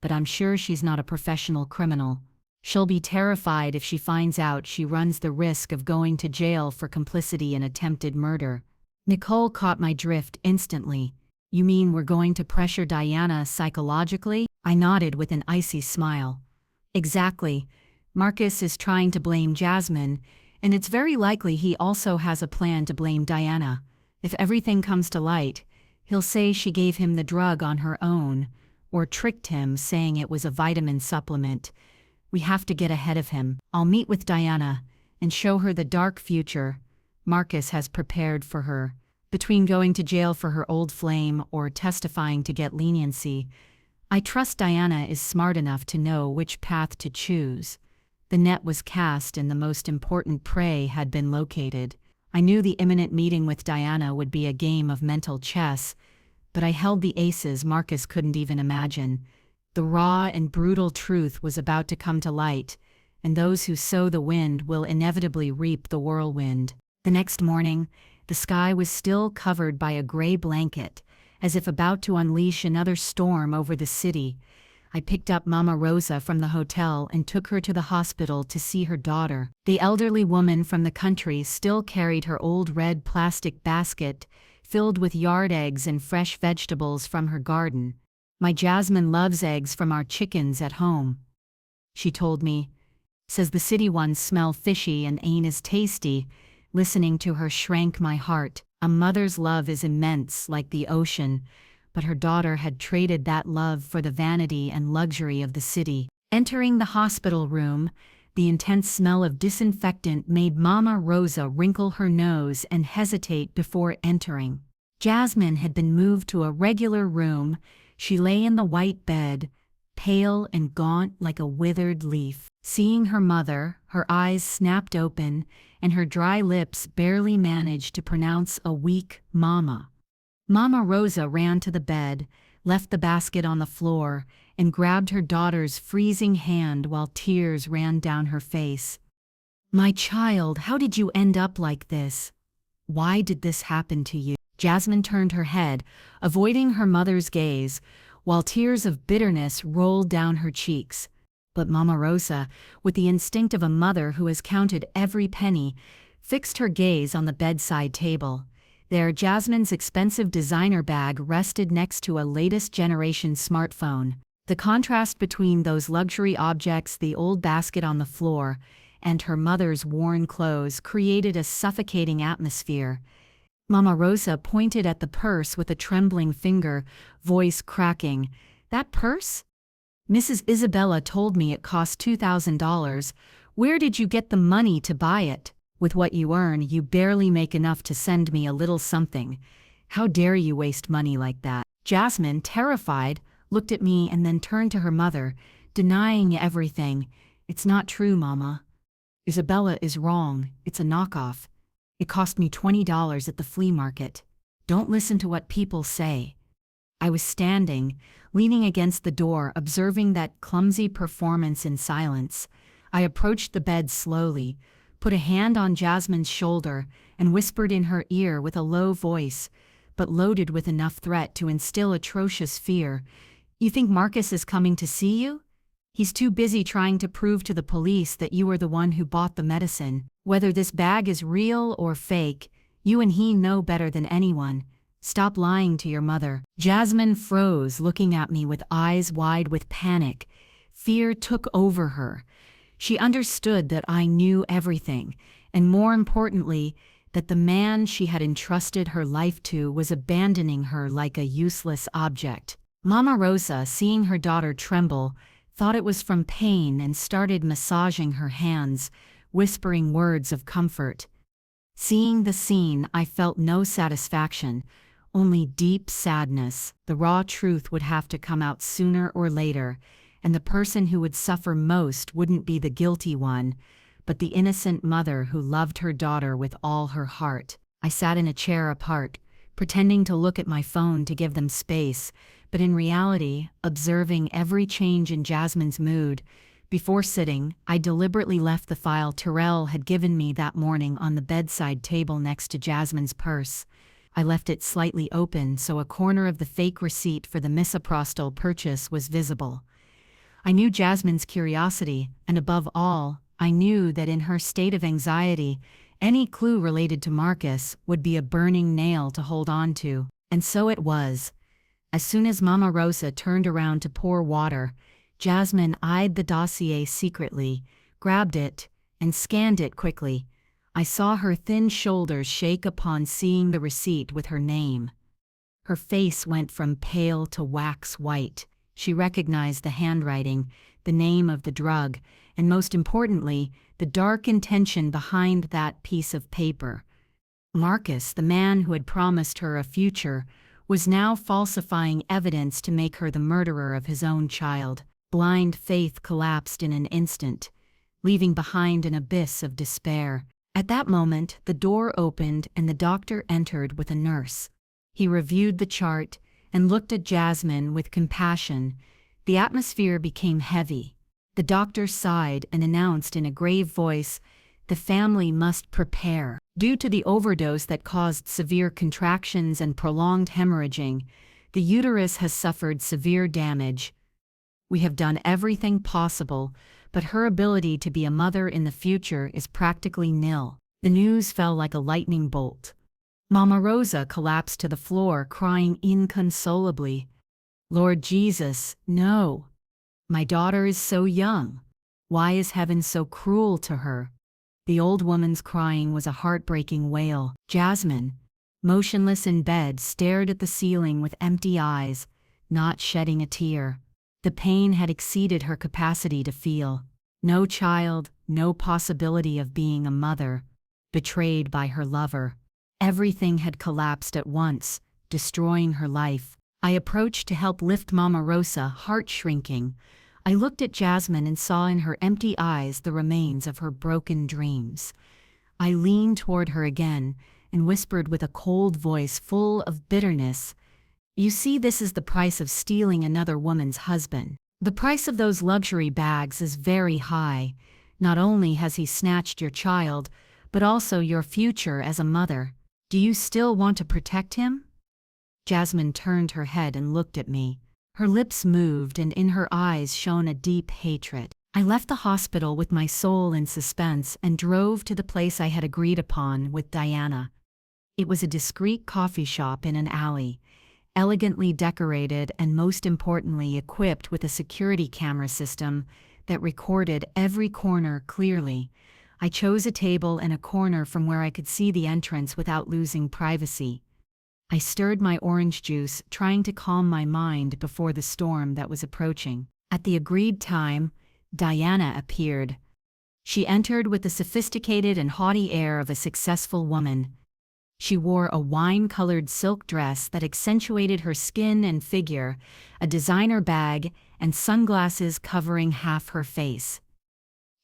but I'm sure she's not a professional criminal. She'll be terrified if she finds out she runs the risk of going to jail for complicity in attempted murder." Nicole caught my drift instantly. "You mean we're going to pressure Diana psychologically?" I nodded with an icy smile. "Exactly. Marcus is trying to blame Jasmine, and it's very likely he also has a plan to blame Diana. If everything comes to light, he'll say she gave him the drug on her own, or tricked him saying it was a vitamin supplement. We have to get ahead of him. I'll meet with Diana and show her the dark future Marcus has prepared for her. Between going to jail for her old flame or testifying to get leniency, I trust Diana is smart enough to know which path to choose." The net was cast and the most important prey had been located. I knew the imminent meeting with Diana would be a game of mental chess, but I held the aces Marcus couldn't even imagine. The raw and brutal truth was about to come to light, and those who sow the wind will inevitably reap the whirlwind. The next morning, the sky was still covered by a gray blanket, as if about to unleash another storm over the city. I picked up Mama Rosa from the hotel and took her to the hospital to see her daughter. The elderly woman from the country still carried her old red plastic basket filled with yard eggs and fresh vegetables from her garden. "My Jasmine loves eggs from our chickens at home," she told me. "Says the city ones smell fishy and ain't as tasty." Listening to her shrank my heart. A mother's love is immense, like the ocean, but her daughter had traded that love for the vanity and luxury of the city. Entering the hospital room, the intense smell of disinfectant made Mama Rosa wrinkle her nose and hesitate before entering. Jasmine had been moved to a regular room. She lay in the white bed, pale and gaunt like a withered leaf. Seeing her mother, her eyes snapped open, and her dry lips barely managed to pronounce a weak "mama." Mama Rosa ran to the bed, left the basket on the floor, and grabbed her daughter's freezing hand while tears ran down her face. "My child, how did you end up like this? Why did this happen to you?" Jasmine turned her head, avoiding her mother's gaze, while tears of bitterness rolled down her cheeks. But Mama Rosa, with the instinct of a mother who has counted every penny, fixed her gaze on the bedside table. There, Jasmine's expensive designer bag rested next to a latest generation smartphone. The contrast between those luxury objects, the old basket on the floor, and her mother's worn clothes created a suffocating atmosphere. Mama Rosa pointed at the purse with a trembling finger, voice cracking. "That purse? Mrs. Isabella told me it cost $2,000. Where did you get the money to buy it? With what you earn, you barely make enough to send me a little something. How dare you waste money like that?" Jasmine, terrified, looked at me and then turned to her mother, denying everything. "It's not true, Mama. Isabella is wrong. It's a knockoff. It cost me $20 at the flea market. Don't listen to what people say." I was standing, leaning against the door, observing that clumsy performance in silence. I approached the bed slowly, put a hand on Jasmine's shoulder, and whispered in her ear with a low voice, but loaded with enough threat to instill atrocious fear. "You think Marcus is coming to see you? He's too busy trying to prove to the police that you are the one who bought the medicine. Whether this bag is real or fake, you and he know better than anyone. Stop lying to your mother." Jasmine froze, looking at me with eyes wide with panic. Fear took over her. She understood that I knew everything, and more importantly, that the man she had entrusted her life to was abandoning her like a useless object. Mama Rosa, seeing her daughter tremble, thought it was from pain and started massaging her hands, whispering words of comfort. Seeing the scene, I felt no satisfaction, only deep sadness. The raw truth would have to come out sooner or later, and the person who would suffer most wouldn't be the guilty one, but the innocent mother who loved her daughter with all her heart. I sat in a chair apart, pretending to look at my phone to give them space, but in reality, observing every change in Jasmine's mood. Before sitting, I deliberately left the file Tyrell had given me that morning on the bedside table next to Jasmine's purse. I left it slightly open so a corner of the fake receipt for the misoprostol purchase was visible. I knew Jasmine's curiosity, and above all, I knew that in her state of anxiety, any clue related to Marcus would be a burning nail to hold on to. And so it was. As soon as Mama Rosa turned around to pour water, Jasmine eyed the dossier secretly, grabbed it, and scanned it quickly. I saw her thin shoulders shake upon seeing the receipt with her name. Her face went from pale to wax white. She recognized the handwriting, the name of the drug, and most importantly, the dark intention behind that piece of paper. Marcus, the man who had promised her a future, was now falsifying evidence to make her the murderer of his own child. Blind faith collapsed in an instant, leaving behind an abyss of despair. At that moment, the door opened and the doctor entered with a nurse. He reviewed the chart and looked at Jasmine with compassion. The atmosphere became heavy. The doctor sighed and announced in a grave voice, "The family must prepare. Due to the overdose that caused severe contractions and prolonged hemorrhaging, the uterus has suffered severe damage. We have done everything possible, but her ability to be a mother in the future is practically nil." The news fell like a lightning bolt. Mama Rosa collapsed to the floor, crying inconsolably. "Lord Jesus, no. My daughter is so young. Why is heaven so cruel to her?" The old woman's crying was a heartbreaking wail. Jasmine, motionless in bed, stared at the ceiling with empty eyes, not shedding a tear. The pain had exceeded her capacity to feel. No child, no possibility of being a mother. Betrayed by her lover. Everything had collapsed at once, destroying her life. I approached to help lift Mama Rosa, heart shrinking. I looked at Jasmine and saw in her empty eyes the remains of her broken dreams. I leaned toward her again, and whispered with a cold voice full of bitterness, "You see, this is the price of stealing another woman's husband. The price of those luxury bags is very high. Not only has he snatched your child, but also your future as a mother. Do you still want to protect him?" Jasmine turned her head and looked at me. Her lips moved and in her eyes shone a deep hatred. I left the hospital with my soul in suspense and drove to the place I had agreed upon with Diana. It was a discreet coffee shop in an alley, elegantly decorated and most importantly equipped with a security camera system that recorded every corner clearly. I chose a table and a corner from where I could see the entrance without losing privacy. I stirred my orange juice, trying to calm my mind before the storm that was approaching. At the agreed time, Diana appeared. She entered with the sophisticated and haughty air of a successful woman. She wore a wine-colored silk dress that accentuated her skin and figure, a designer bag, and sunglasses covering half her face.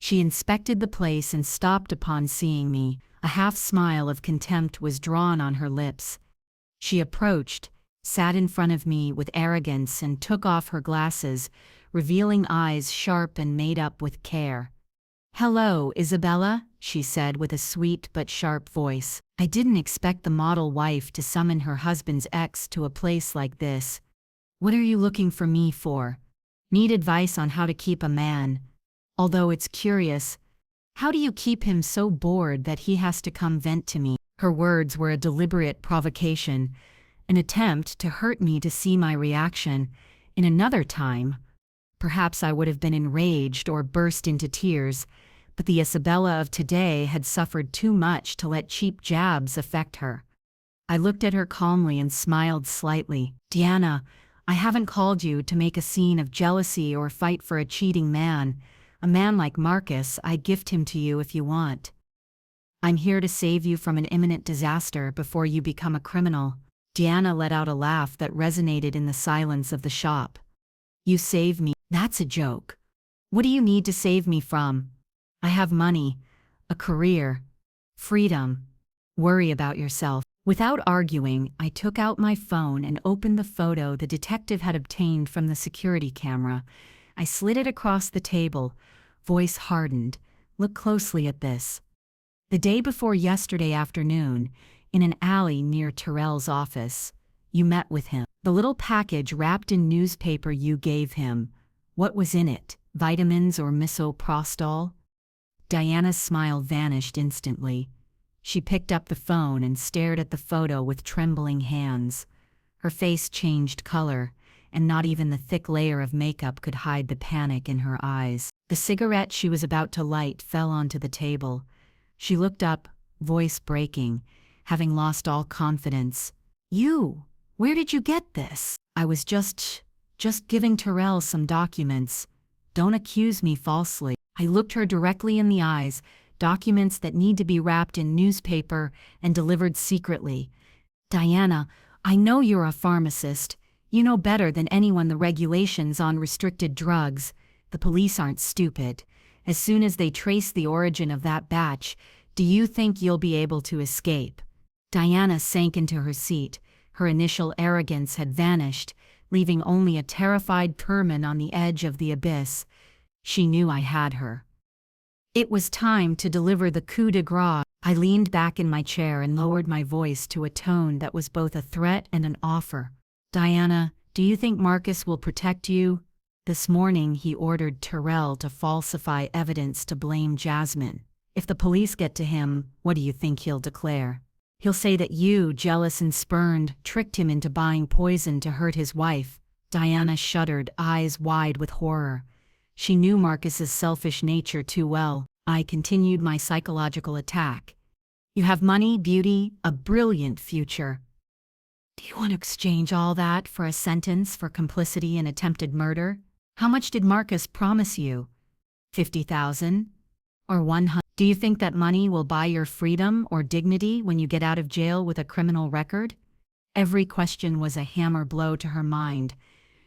She inspected the place and stopped upon seeing me. A half-smile of contempt was drawn on her lips. She approached, sat in front of me with arrogance and took off her glasses, revealing eyes sharp and made up with care. "Hello, Isabella," she said with a sweet but sharp voice. I didn't expect the model wife to summon her husband's ex to a place like this. "What are you looking for me for?" "Need advice on how to keep a man. Although it's curious, how do you keep him so bored that he has to come vent to me?" Her words were a deliberate provocation, an attempt to hurt me to see my reaction. In another time, perhaps I would have been enraged or burst into tears, but the Isabella of today had suffered too much to let cheap jabs affect her. I looked at her calmly and smiled slightly. "Diana, I haven't called you to make a scene of jealousy or fight for a cheating man. A man like Marcus, I gift him to you if you want. I'm here to save you from an imminent disaster before you become a criminal." Diana let out a laugh that resonated in the silence of the shop. "You save me? That's a joke. What do you need to save me from? I have money, a career, freedom. Worry about yourself." Without arguing, I took out my phone and opened the photo the detective had obtained from the security camera. I slid it across the table, voice hardened. "Look closely at this. The day before yesterday afternoon, in an alley near Terrell's office, you met with him. The little package wrapped in newspaper you gave him. What was in it? Vitamins or misoprostol?" Diana's smile vanished instantly. She picked up the phone and stared at the photo with trembling hands. Her face changed color, and not even the thick layer of makeup could hide the panic in her eyes. The cigarette she was about to light fell onto the table. She looked up, voice breaking, having lost all confidence. "You, where did you get this?" "I was just giving Terrell some documents. Don't accuse me falsely." I looked her directly in the eyes, documents that need to be wrapped in newspaper and delivered secretly. "Diana, I know you're a pharmacist. You know better than anyone the regulations on restricted drugs. The police aren't stupid. As soon as they trace the origin of that batch, do you think you'll be able to escape?" Diana sank into her seat. Her initial arrogance had vanished, leaving only a terrified Kerman on the edge of the abyss. She knew I had her. It was time to deliver the coup de grace. I leaned back in my chair and lowered my voice to a tone that was both a threat and an offer. "Diana, do you think Marcus will protect you?" This morning he ordered Terrell to falsify evidence to blame Jasmine. "If the police get to him, what do you think he'll declare? He'll say that you, jealous and spurned, tricked him into buying poison to hurt his wife." Diana shuddered, eyes wide with horror. She knew Marcus's selfish nature too well. I continued my psychological attack. "You have money, beauty, a brilliant future. Do you want to exchange all that for a sentence for complicity in attempted murder? How much did Marcus promise you? 50,000? Or 100? Do you think that money will buy your freedom or dignity when you get out of jail with a criminal record?" Every question was a hammer blow to her mind.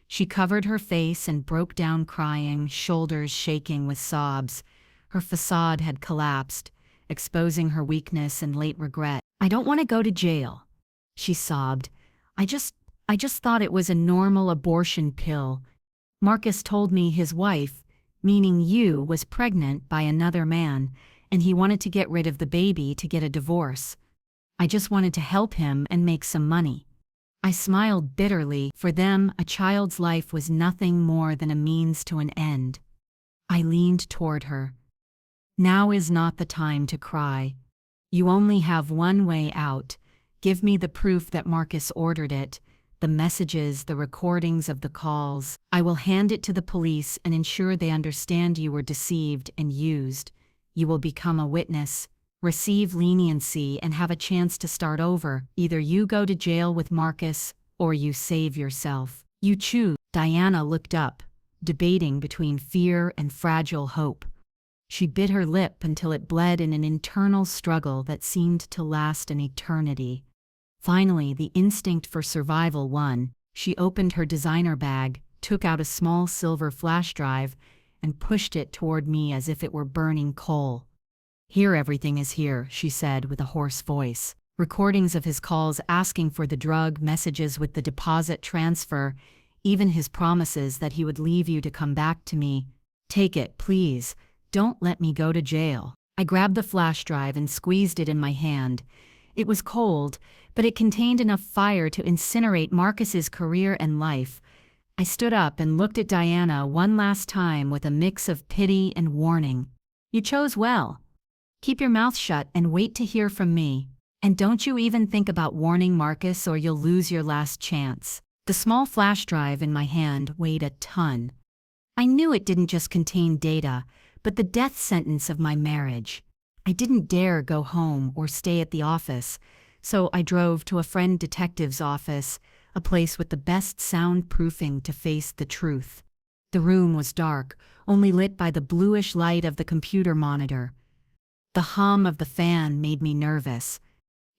She covered her face and broke down crying, shoulders shaking with sobs. Her facade had collapsed, exposing her weakness and late regret. I don't want to go to jail, she sobbed. I just I just thought it was a normal abortion pill. Marcus told me his wife, meaning you, was pregnant by another man, and he wanted to get rid of the baby to get a divorce. I just wanted to help him and make some money. I smiled bitterly. For them, a child's life was nothing more than a means to an end. I leaned toward her. Now is not the time to cry. You only have one way out. Give me the proof that Marcus ordered it, the messages, the recordings of the calls. I will hand it to the police and ensure they understand you were deceived and used. You will become a witness, receive leniency, and have a chance to start over. Either you go to jail with Marcus, or you save yourself. You choose. Diana looked up, debating between fear and fragile hope. She bit her lip until it bled in an internal struggle that seemed to last an eternity. Finally, the instinct for survival won. She opened her designer bag, took out a small silver flash drive, and pushed it toward me as if it were burning coal. Here, everything is here, she said with a hoarse voice. Recordings of his calls asking for the drug, messages with the deposit transfer, even his promises that he would leave you to come back to me. Take it, please. Don't let me go to jail. I grabbed the flash drive and squeezed it in my hand. It was cold, but it contained enough fire to incinerate Marcus's career and life. I stood up and looked at Diana one last time with a mix of pity and warning. You chose well. Keep your mouth shut and wait to hear from me. And don't you even think about warning Marcus or you'll lose your last chance. The small flash drive in my hand weighed a ton. I knew it didn't just contain data, but the death sentence of my marriage. I didn't dare go home or stay at the office, so I drove to a friend detective's office, a place with the best soundproofing to face the truth. The room was dark, only lit by the bluish light of the computer monitor. The hum of the fan made me nervous.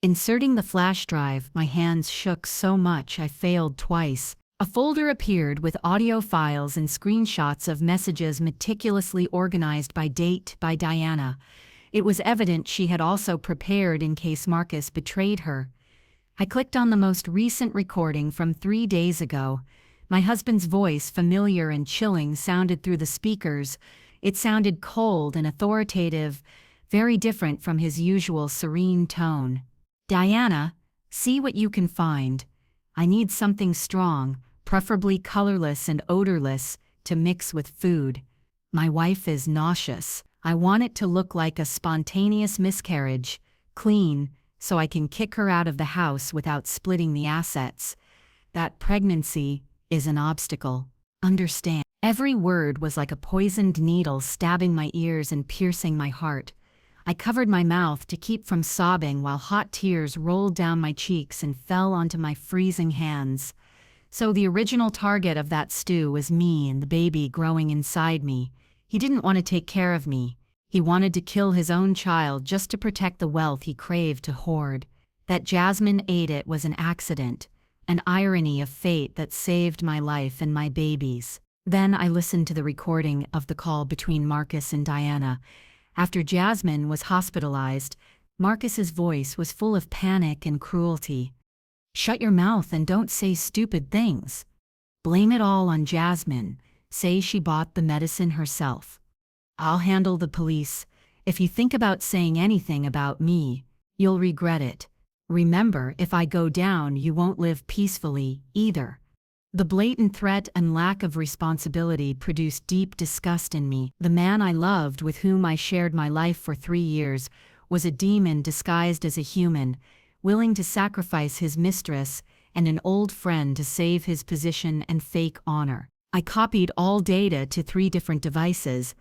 Inserting the flash drive, my hands shook so much I failed twice. A folder appeared with audio files and screenshots of messages meticulously organized by date by Diana. It was evident she had also prepared in case Marcus betrayed her. I clicked on the most recent recording from 3 days ago. My husband's voice, familiar and chilling, sounded through the speakers. It sounded cold and authoritative, very different from his usual serene tone. Diana, see what you can find. I need something strong, preferably colorless and odorless, to mix with food. My wife is nauseous. I want it to look like a spontaneous miscarriage, clean, so I can kick her out of the house without splitting the assets. That pregnancy is an obstacle. Understand? Every word was like a poisoned needle stabbing my ears and piercing my heart. I covered my mouth to keep from sobbing while hot tears rolled down my cheeks and fell onto my freezing hands. So the original target of that stew was me and the baby growing inside me. He didn't want to take care of me. He wanted to kill his own child just to protect the wealth he craved to hoard. That Jasmine ate it was an accident, an irony of fate that saved my life and my baby's. Then I listened to the recording of the call between Marcus and Diana. After Jasmine was hospitalized, Marcus's voice was full of panic and cruelty. Shut your mouth and don't say stupid things. Blame it all on Jasmine. Say she bought the medicine herself. I'll handle the police. If you think about saying anything about me, you'll regret it. Remember, if I go down, you won't live peacefully, either. The blatant threat and lack of responsibility produced deep disgust in me. The man I loved, with whom I shared my life for 3 years, was a demon disguised as a human, willing to sacrifice his mistress and an old friend to save his position and fake honor. I copied all data to 3 different devices.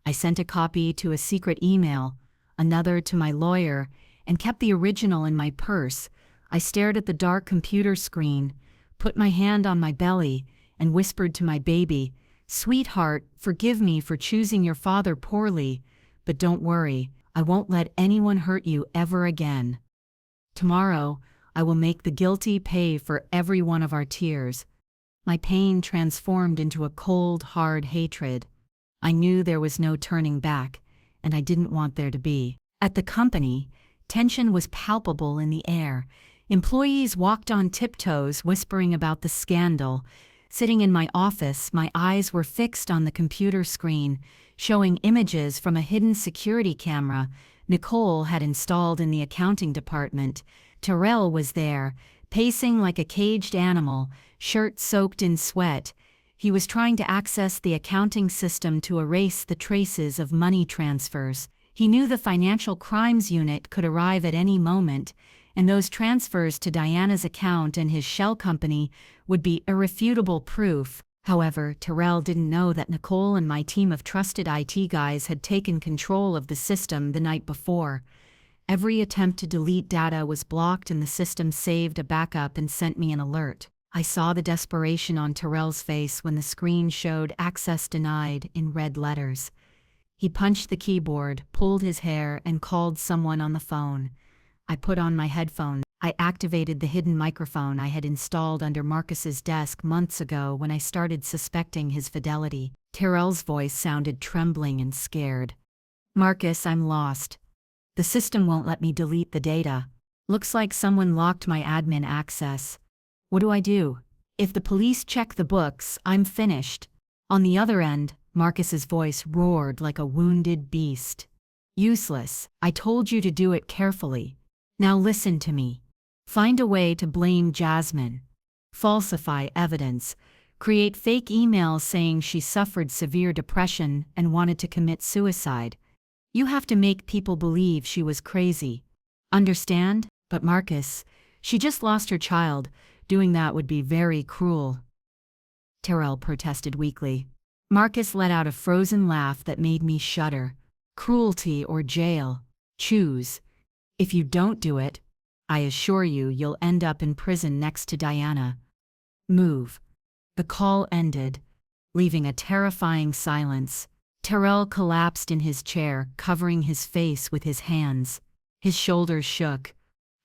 I sent a copy to a secret email, another to my lawyer, and kept the original in my purse. I stared at the dark computer screen, put my hand on my belly, and whispered to my baby, "Sweetheart, forgive me for choosing your father poorly, but don't worry, I won't let anyone hurt you ever again. Tomorrow, I will make the guilty pay for every one of our tears." My pain transformed into a cold, hard hatred. I knew there was no turning back, and I didn't want there to be. At the company, Tension was palpable in the air. Employees walked on tiptoes, whispering about the scandal. Sitting in my office, my eyes were fixed on the computer screen, showing images from a hidden security camera Nicole had installed in the accounting department. Terrell was there, pacing like a caged animal, shirt soaked in sweat. He was trying to access the accounting system to erase the traces of money transfers. He knew the financial crimes unit could arrive at any moment, and those transfers to Diana's account and his shell company would be irrefutable proof. However, Terrell didn't know that Nicole and my team of trusted IT guys had taken control of the system the night before. Every attempt to delete data was blocked and the system saved a backup and sent me an alert. I saw the desperation on Terrell's face when the screen showed "access denied" in red letters. He punched the keyboard, pulled his hair, and called someone on the phone. I put on my headphones. I activated the hidden microphone I had installed under Marcus's desk months ago when I started suspecting his fidelity. Terrell's voice sounded trembling and scared. "Marcus, I'm lost. The system won't let me delete the data. Looks like someone locked my admin access. What do I do? If the police check the books, I'm finished." On the other end, Marcus's voice roared like a wounded beast. "Useless. I told you to do it carefully. Now listen to me. Find a way to blame Jasmine. Falsify evidence. Create fake emails saying she suffered severe depression and wanted to commit suicide. You have to make people believe she was crazy. Understand? But Marcus, she just lost her child. Doing that would be very cruel." Terrell protested weakly. Marcus let out a frozen laugh that made me shudder. "Cruelty or jail. Choose. If you don't do it, I assure you you'll end up in prison next to Diana. Move." The call ended, leaving a terrifying silence. Terrell collapsed in his chair, covering his face with his hands. His shoulders shook.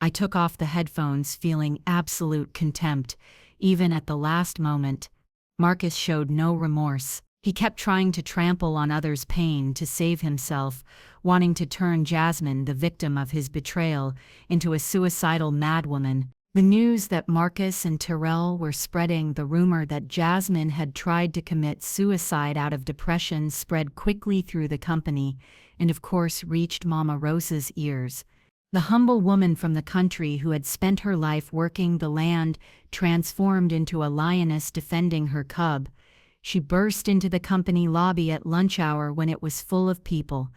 I took off the headphones, feeling absolute contempt, even at the last moment. Marcus showed no remorse. He kept trying to trample on others' pain to save himself, wanting to turn Jasmine, the victim of his betrayal, into a suicidal madwoman. The news that Marcus and Terrell were spreading the rumor that Jasmine had tried to commit suicide out of depression spread quickly through the company and of course reached Mama Rosa's ears. The humble woman from the country who had spent her life working the land transformed into a lioness defending her cub. She burst into the company lobby at lunch hour when it was full of people.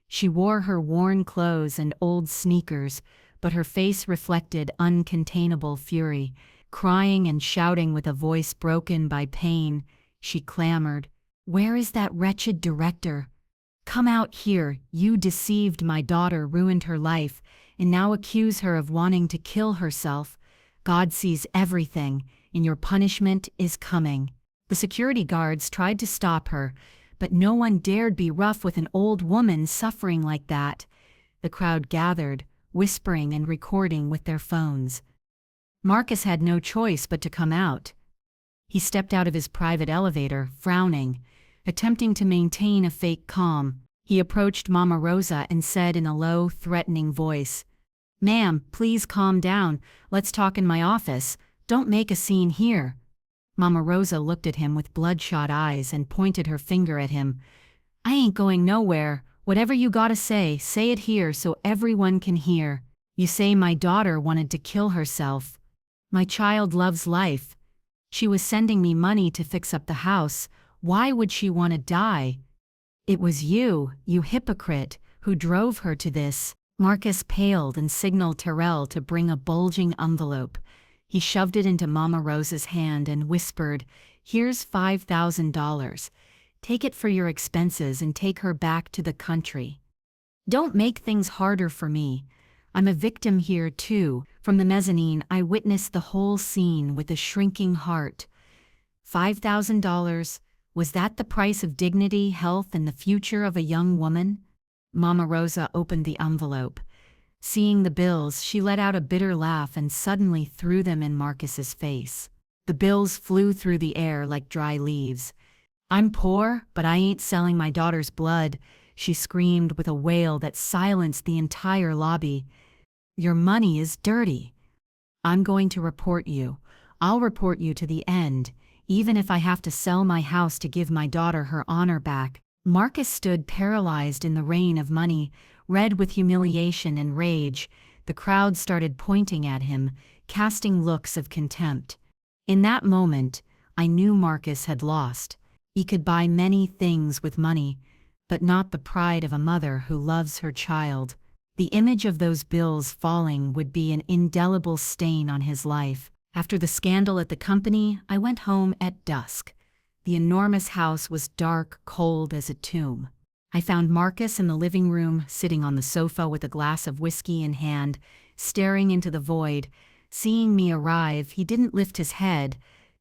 She wore her worn clothes and old sneakers, but her face reflected uncontainable fury. Crying and shouting with a voice broken by pain, she clamored, "Where is that wretched director? Come out here. You deceived my daughter, ruined her life, and now accuse her of wanting to kill herself. God sees everything, and your punishment is coming." The security guards tried to stop her, but no one dared be rough with an old woman suffering like that. The crowd gathered, whispering and recording with their phones. Marcus had no choice but to come out. He stepped out of his private elevator, frowning, attempting to maintain a fake calm. He approached Mama Rosa and said in a low, threatening voice, "Ma'am, please calm down. Let's talk in my office. Don't make a scene here." Mama Rosa looked at him with bloodshot eyes and pointed her finger at him. "I ain't going nowhere. Whatever you gotta say it here so everyone can hear. You say my daughter wanted to kill herself. My child loves life. She was sending me money to fix up the house. Why would she want to die? It was you hypocrite, who drove her to this." Marcus paled and signaled Terrell to bring a bulging envelope. He shoved it into Mama Rosa's hand and whispered, "Here's $5,000. Take it for your expenses and take her back to the country. Don't make things harder for me. I'm a victim here too." From the mezzanine, I witnessed the whole scene with a shrinking heart. $5,000? Was that the price of dignity, health, and the future of a young woman? Mama Rosa opened the envelope. Seeing the bills, she let out a bitter laugh and suddenly threw them in Marcus's face. The bills flew through the air like dry leaves. "I'm poor, but I ain't selling my daughter's blood," she screamed with a wail that silenced the entire lobby. Your money is dirty. I'm going to report you. I'll report you to the end, even if I have to sell my house to give my daughter her honor back." Marcus stood paralyzed in the rain of money, red with humiliation and rage. The crowd started pointing at him, casting looks of contempt. In that moment, I knew Marcus had lost. He could buy many things with money, but not the pride of a mother who loves her child. The image of those bills falling would be an indelible stain on his life. After the scandal at the company, I went home at dusk. The enormous house was dark, cold as a tomb. I found Marcus in the living room, sitting on the sofa with a glass of whiskey in hand, staring into the void. Seeing me arrive, he didn't lift his head.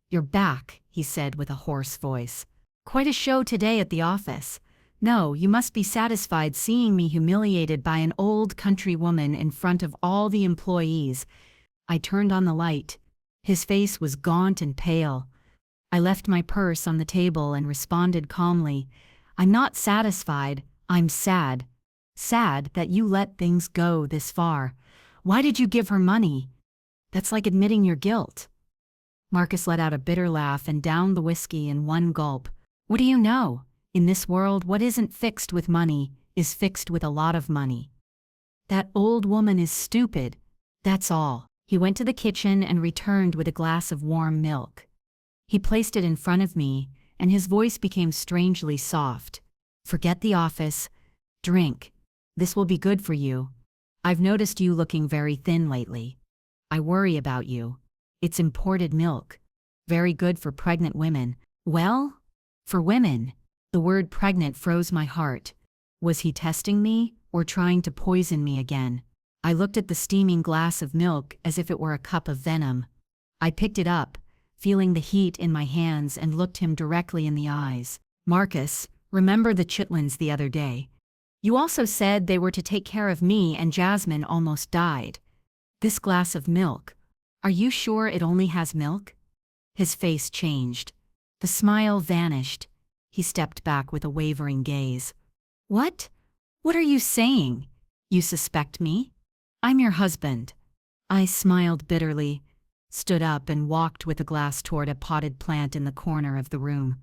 "You're back," he said with a hoarse voice. "Quite a show today at the office. No, you must be satisfied seeing me humiliated by an old country woman in front of all the employees." I turned on the light. His face was gaunt and pale. I left my purse on the table and responded calmly, "I'm not satisfied, I'm sad. Sad that you let things go this far. Why did you give her money? That's like admitting your guilt." Marcus let out a bitter laugh and downed the whiskey in one gulp. "What do you know? In this world, what isn't fixed with money is fixed with a lot of money. That old woman is stupid. That's all." He went to the kitchen and returned with a glass of warm milk. He placed it in front of me, and his voice became strangely soft. "Forget the office. Drink. This will be good for you. I've noticed you looking very thin lately. I worry about you. It's imported milk. Very good for pregnant women." "Well, for women." The word pregnant froze my heart. Was he testing me or trying to poison me again? I looked at the steaming glass of milk as if it were a cup of venom. I picked it up, feeling the heat in my hands, and looked him directly in the eyes. "Marcus, remember the chitlins the other day? You also said they were to take care of me, and Jasmine almost died. This glass of milk, are you sure it only has milk?" His face changed. The smile vanished. He stepped back with a wavering gaze. "What? What are you saying? You suspect me? I'm your husband." I smiled bitterly, stood up and walked with the glass toward a potted plant in the corner of the room.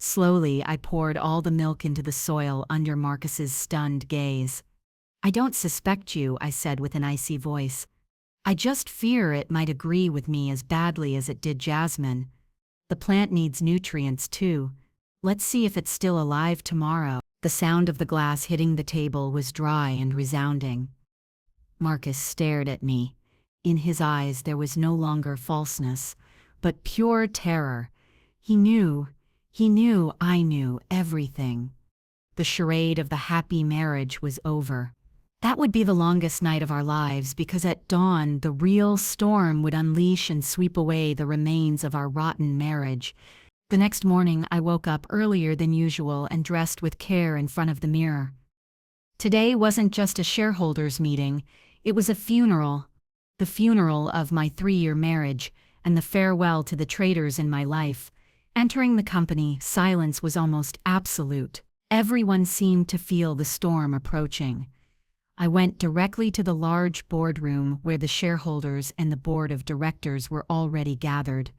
Slowly, I poured all the milk into the soil under Marcus's stunned gaze. "I don't suspect you," I said with an icy voice. "I just fear it might agree with me as badly as it did Jasmine. The plant needs nutrients too. Let's see if it's still alive tomorrow." The sound of the glass hitting the table was dry and resounding. Marcus stared at me. In his eyes there was no longer falseness, but pure terror. He knew I knew everything. The charade of the happy marriage was over. That would be the longest night of our lives, because at dawn the real storm would unleash and sweep away the remains of our rotten marriage. The next morning I woke up earlier than usual and dressed with care in front of the mirror. Today wasn't just a shareholders' meeting, it was a funeral. The funeral of my 3-year marriage and the farewell to the traitors in my life. Entering the company, silence was almost absolute. Everyone seemed to feel the storm approaching. I went directly to the large boardroom where the shareholders and the board of directors were already gathered.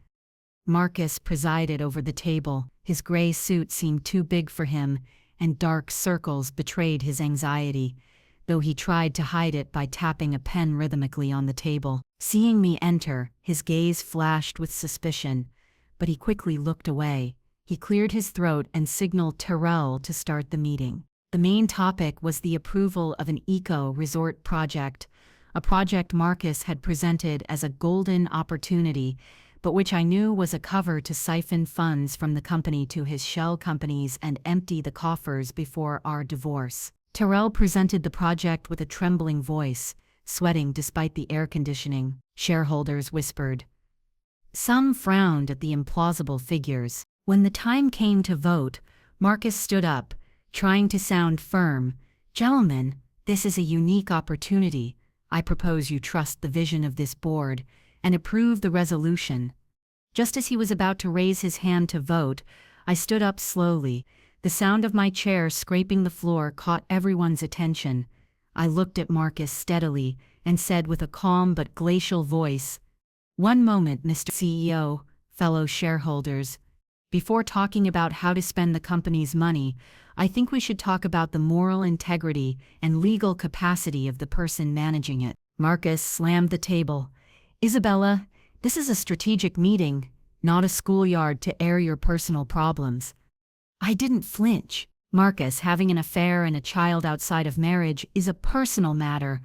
Marcus presided over the table. His gray suit seemed too big for him, and dark circles betrayed his anxiety, though he tried to hide it by tapping a pen rhythmically on the table. Seeing me enter, his gaze flashed with suspicion, but he quickly looked away. He cleared his throat and signaled Terrell to start the meeting. The main topic was the approval of an eco-resort project, a project Marcus had presented as a golden opportunity, but which I knew was a cover to siphon funds from the company to his shell companies and empty the coffers before our divorce. Terrell presented the project with a trembling voice, sweating despite the air conditioning. Shareholders whispered. Some frowned at the implausible figures. When the time came to vote, Marcus stood up, trying to sound firm. "Gentlemen, this is a unique opportunity. I propose you trust the vision of this board and approve the resolution." Just as he was about to raise his hand to vote, I stood up slowly. The sound of my chair scraping the floor caught everyone's attention. I looked at Marcus steadily, and said with a calm but glacial voice, "One moment, Mr. CEO, fellow shareholders. Before talking about how to spend the company's money, I think we should talk about the moral integrity and legal capacity of the person managing it." Marcus slammed the table. "Isabella, this is a strategic meeting, not a schoolyard to air your personal problems." I didn't flinch. Marcus, having an affair and a child outside of marriage is a personal matter.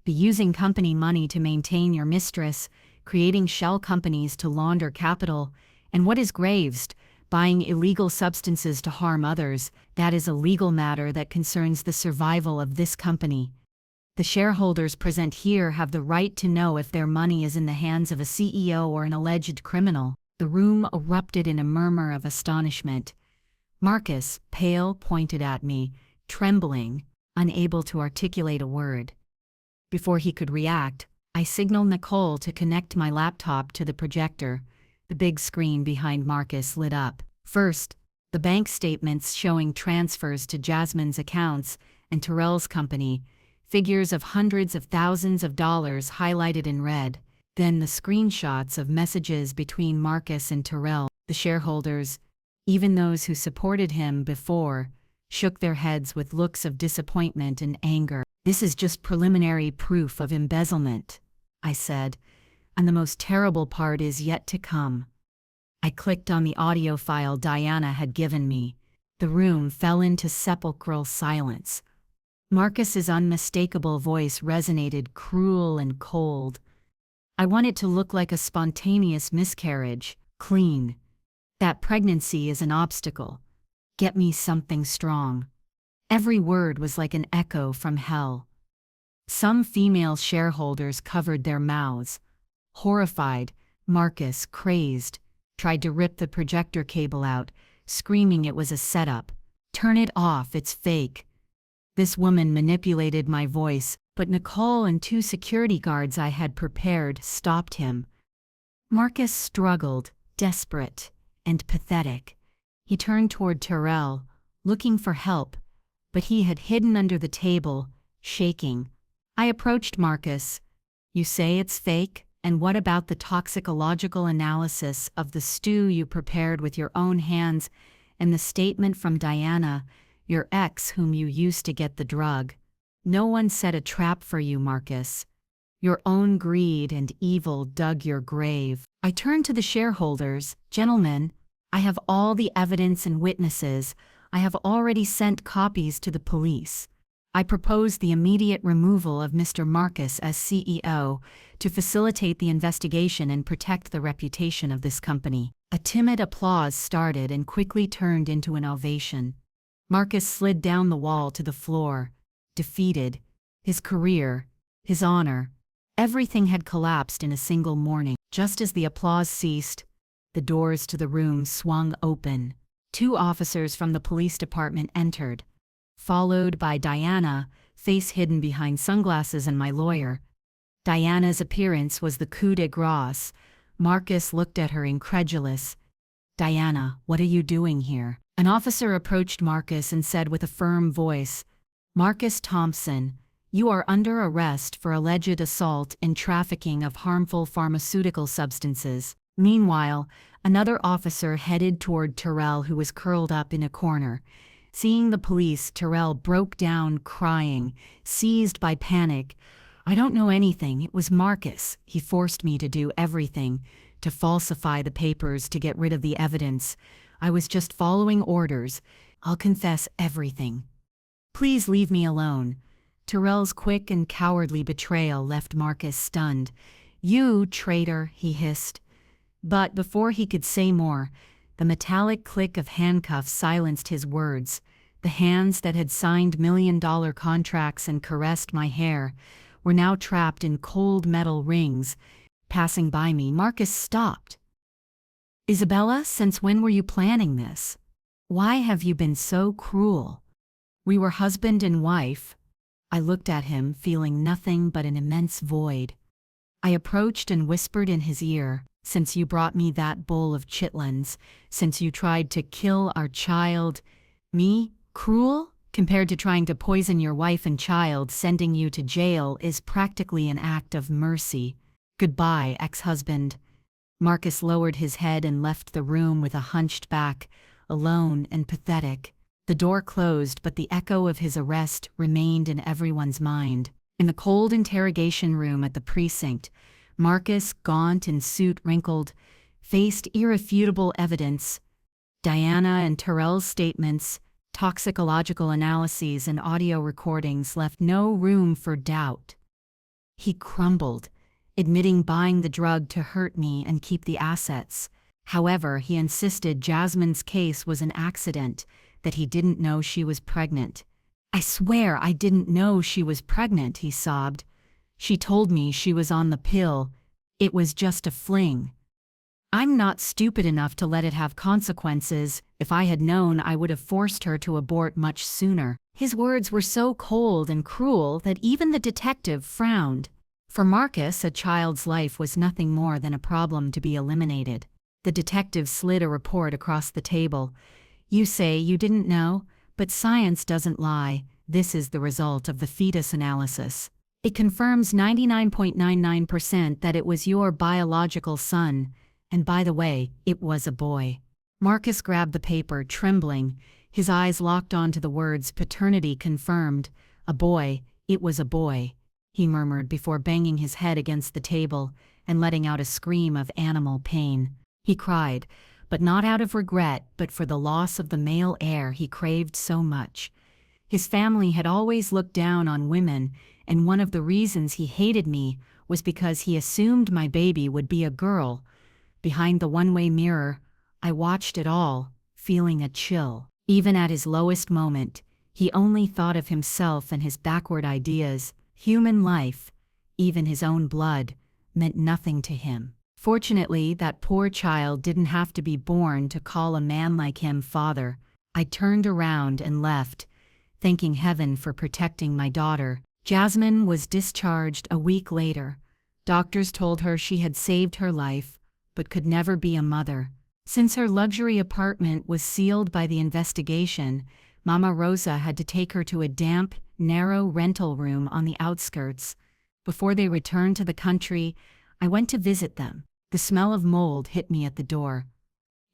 But using company money to maintain your mistress, creating shell companies to launder capital, and what is gravest, buying illegal substances to harm others, that is a legal matter that concerns the survival of this company. The shareholders present here have the right to know if their money is in the hands of a CEO or an alleged criminal. The room erupted in a murmur of astonishment. Marcus, pale, pointed at me, trembling, unable to articulate a word. Before he could react, I signaled Nicole to connect my laptop to the projector. The big screen behind Marcus lit up. First, the bank statements showing transfers to Jasmine's accounts and Terrell's company, figures of hundreds of thousands of dollars highlighted in red. Then the screenshots of messages between Marcus and Terrell. The shareholders, even those who supported him before, shook their heads with looks of disappointment and anger. "This is just preliminary proof of embezzlement," I said, "and the most terrible part is yet to come." I clicked on the audio file Diana had given me. The room fell into sepulchral silence. Marcus's unmistakable voice resonated cruel and cold. "I want it to look like a spontaneous miscarriage, clean. That pregnancy is an obstacle. Get me something strong." Every word was like an echo from hell. Some female shareholders covered their mouths. Horrified, Marcus, crazed, tried to rip the projector cable out, screaming it was a setup. "Turn it off, it's fake." This woman manipulated my voice, but Nicole and 2 security guards I had prepared stopped him. Marcus struggled, desperate and pathetic. He turned toward Terrell, looking for help, but he had hidden under the table, shaking. I approached Marcus. "You say it's fake, and what about the toxicological analysis of the stew you prepared with your own hands and the statement from Diana, your ex whom you used to get the drug? No one set a trap for you, Marcus. Your own greed and evil dug your grave." I turned to the shareholders. "Gentlemen, I have all the evidence and witnesses. I have already sent copies to the police. I propose the immediate removal of Mr. Marcus as CEO to facilitate the investigation and protect the reputation of this company." A timid applause started and quickly turned into an ovation. Marcus slid down the wall to the floor, defeated. His career, his honor, everything had collapsed in a single morning. Just as the applause ceased, the doors to the room swung open. 2 officers from the police department entered, followed by Diana, face hidden behind sunglasses, and my lawyer. Diana's appearance was the coup de grace. Marcus looked at her incredulous. "Diana, what are you doing here?" An officer approached Marcus and said with a firm voice, "Marcus Thompson, you are under arrest for alleged assault and trafficking of harmful pharmaceutical substances." Meanwhile, another officer headed toward Terrell, who was curled up in a corner. Seeing the police, Terrell broke down crying, seized by panic. "I don't know anything. It was Marcus. He forced me to do everything, to falsify the papers, to get rid of the evidence. I was just following orders. I'll confess everything. Please leave me alone." Terrell's quick and cowardly betrayal left Marcus stunned. "You traitor," he hissed. But before he could say more, the metallic click of handcuffs silenced his words. The hands that had signed million-dollar contracts and caressed my hair were now trapped in cold metal rings. Passing by me, Marcus stopped. "Isabella, since when were you planning this? Why have you been so cruel?" "We were husband and wife." I looked at him, feeling nothing but an immense void. I approached and whispered in his ear, "Since you brought me that bowl of chitlins, since you tried to kill our child." "Me? Cruel?" Compared to trying to poison your wife and child, sending you to jail is practically an act of mercy. Goodbye, ex-husband." Marcus lowered his head and left the room with a hunched back, alone and pathetic. The door closed, but the echo of his arrest remained in everyone's mind. In the cold interrogation room at the precinct, Marcus, gaunt and suit wrinkled, faced irrefutable evidence. Diana and Terrell's statements, toxicological analyses, and audio recordings left no room for doubt. He crumbled, admitting buying the drug to hurt me and keep the assets. However, he insisted Jasmine's case was an accident, that he didn't know she was pregnant. "I swear I didn't know she was pregnant," he sobbed. "She told me she was on the pill. It was just a fling. I'm not stupid enough to let it have consequences. If I had known, I would have forced her to abort much sooner." His words were so cold and cruel that even the detective frowned. For Marcus, a child's life was nothing more than a problem to be eliminated. The detective slid a report across the table. "You say you didn't know, but science doesn't lie. This is the result of the fetus analysis. It confirms 99.99% that it was your biological son. And by the way, it was a boy." Marcus grabbed the paper, trembling, his eyes locked onto the words "paternity confirmed." "A boy, it was a boy," he murmured before banging his head against the table and letting out a scream of animal pain. He cried, but not out of regret, but for the loss of the male heir he craved so much. His family had always looked down on women, and one of the reasons he hated me was because he assumed my baby would be a girl. Behind the one-way mirror, I watched it all, feeling a chill. Even at his lowest moment, he only thought of himself and his backward ideas. Human life, even his own blood, meant nothing to him. Fortunately, that poor child didn't have to be born to call a man like him father. I turned around and left, thanking heaven for protecting my daughter. Jasmine was discharged a week later. Doctors told her she had saved her life, but could never be a mother. Since her luxury apartment was sealed by the investigation, Mama Rosa had to take her to a damp, narrow rental room on the outskirts. Before they returned to the country, I went to visit them. The smell of mold hit me at the door.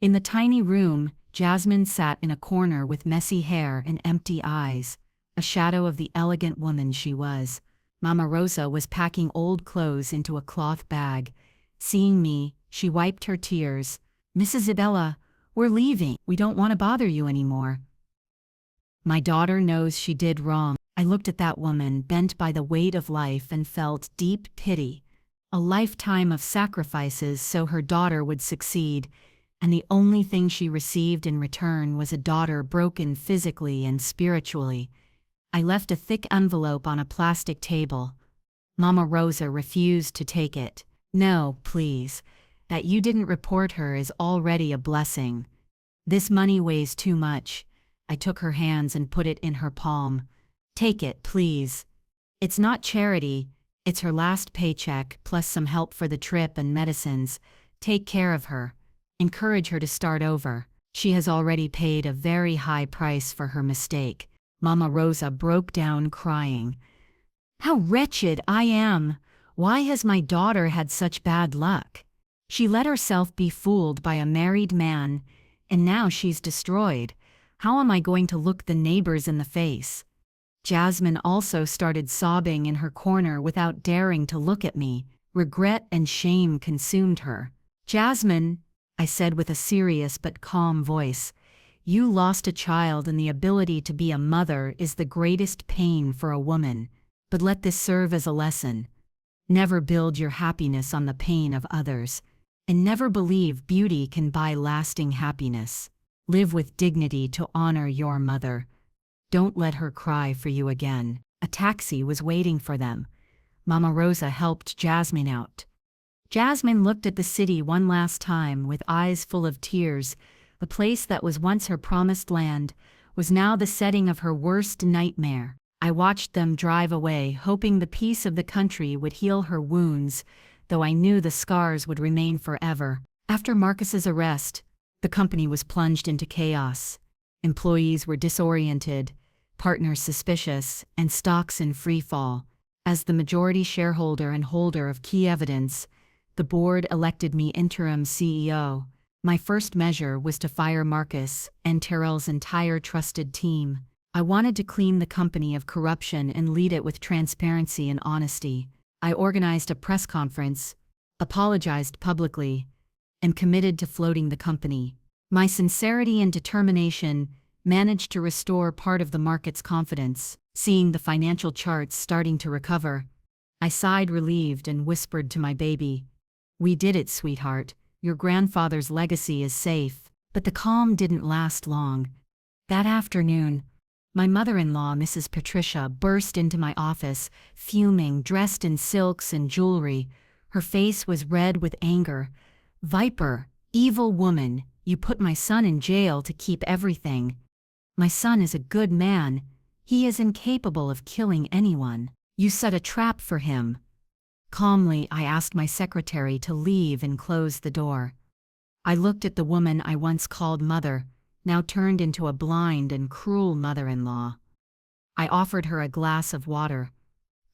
In the tiny room, Jasmine sat in a corner with messy hair and empty eyes, a shadow of the elegant woman she was. Mama Rosa was packing old clothes into a cloth bag. Seeing me, she wiped her tears. "Miss Isabella, we're leaving. We don't want to bother you anymore." My daughter knows she did wrong. I looked at that woman, bent by the weight of life, and felt deep pity. A lifetime of sacrifices so her daughter would succeed, and the only thing she received in return was a daughter broken physically and spiritually. I left a thick envelope on a plastic table. Mama Rosa refused to take it. "No, please. That you didn't report her is already a blessing. This money weighs too much." I took her hands and put it in her palm. "Take it, please. It's not charity. It's her last paycheck, plus some help for the trip and medicines. Take care of her. Encourage her to start over. She has already paid a very high price for her mistake." Mama Rosa broke down crying. "How wretched I am! Why has my daughter had such bad luck? She let herself be fooled by a married man, and now she's destroyed. How am I going to look the neighbors in the face?" Jasmine also started sobbing in her corner without daring to look at me. Regret and shame consumed her. "Jasmine," I said with a serious but calm voice, "you lost a child, and the ability to be a mother is the greatest pain for a woman. But let this serve as a lesson. Never build your happiness on the pain of others, and never believe beauty can buy lasting happiness. Live with dignity to honor your mother. Don't let her cry for you again." A taxi was waiting for them. Mama Rosa helped Jasmine out. Jasmine looked at the city one last time with eyes full of tears. The place that was once her promised land was now the setting of her worst nightmare. I watched them drive away, hoping the peace of the country would heal her wounds, though I knew the scars would remain forever. After Marcus's arrest, the company was plunged into chaos. Employees were disoriented. partners suspicious, and stocks in free fall. As the majority shareholder and holder of key evidence, the board elected me interim CEO. My first measure was to fire Marcus and Terrell's entire trusted team. I wanted to clean the company of corruption and lead it with transparency and honesty. I organized a press conference, apologized publicly, and committed to floating the company. My sincerity and determination managed to restore part of the market's confidence. Seeing the financial charts starting to recover, I sighed relieved and whispered to my baby, "We did it, sweetheart. Your grandfather's legacy is safe." But the calm didn't last long. That afternoon, my mother-in-law, Mrs. Patricia, burst into my office, fuming, dressed in silks and jewelry. Her face was red with anger. "Viper, evil woman, you put my son in jail to keep everything. My son is a good man. He is incapable of killing anyone. You set a trap for him." Calmly, I asked my secretary to leave and close the door. I looked at the woman I once called mother, now turned into a blind and cruel mother-in-law. I offered her a glass of water.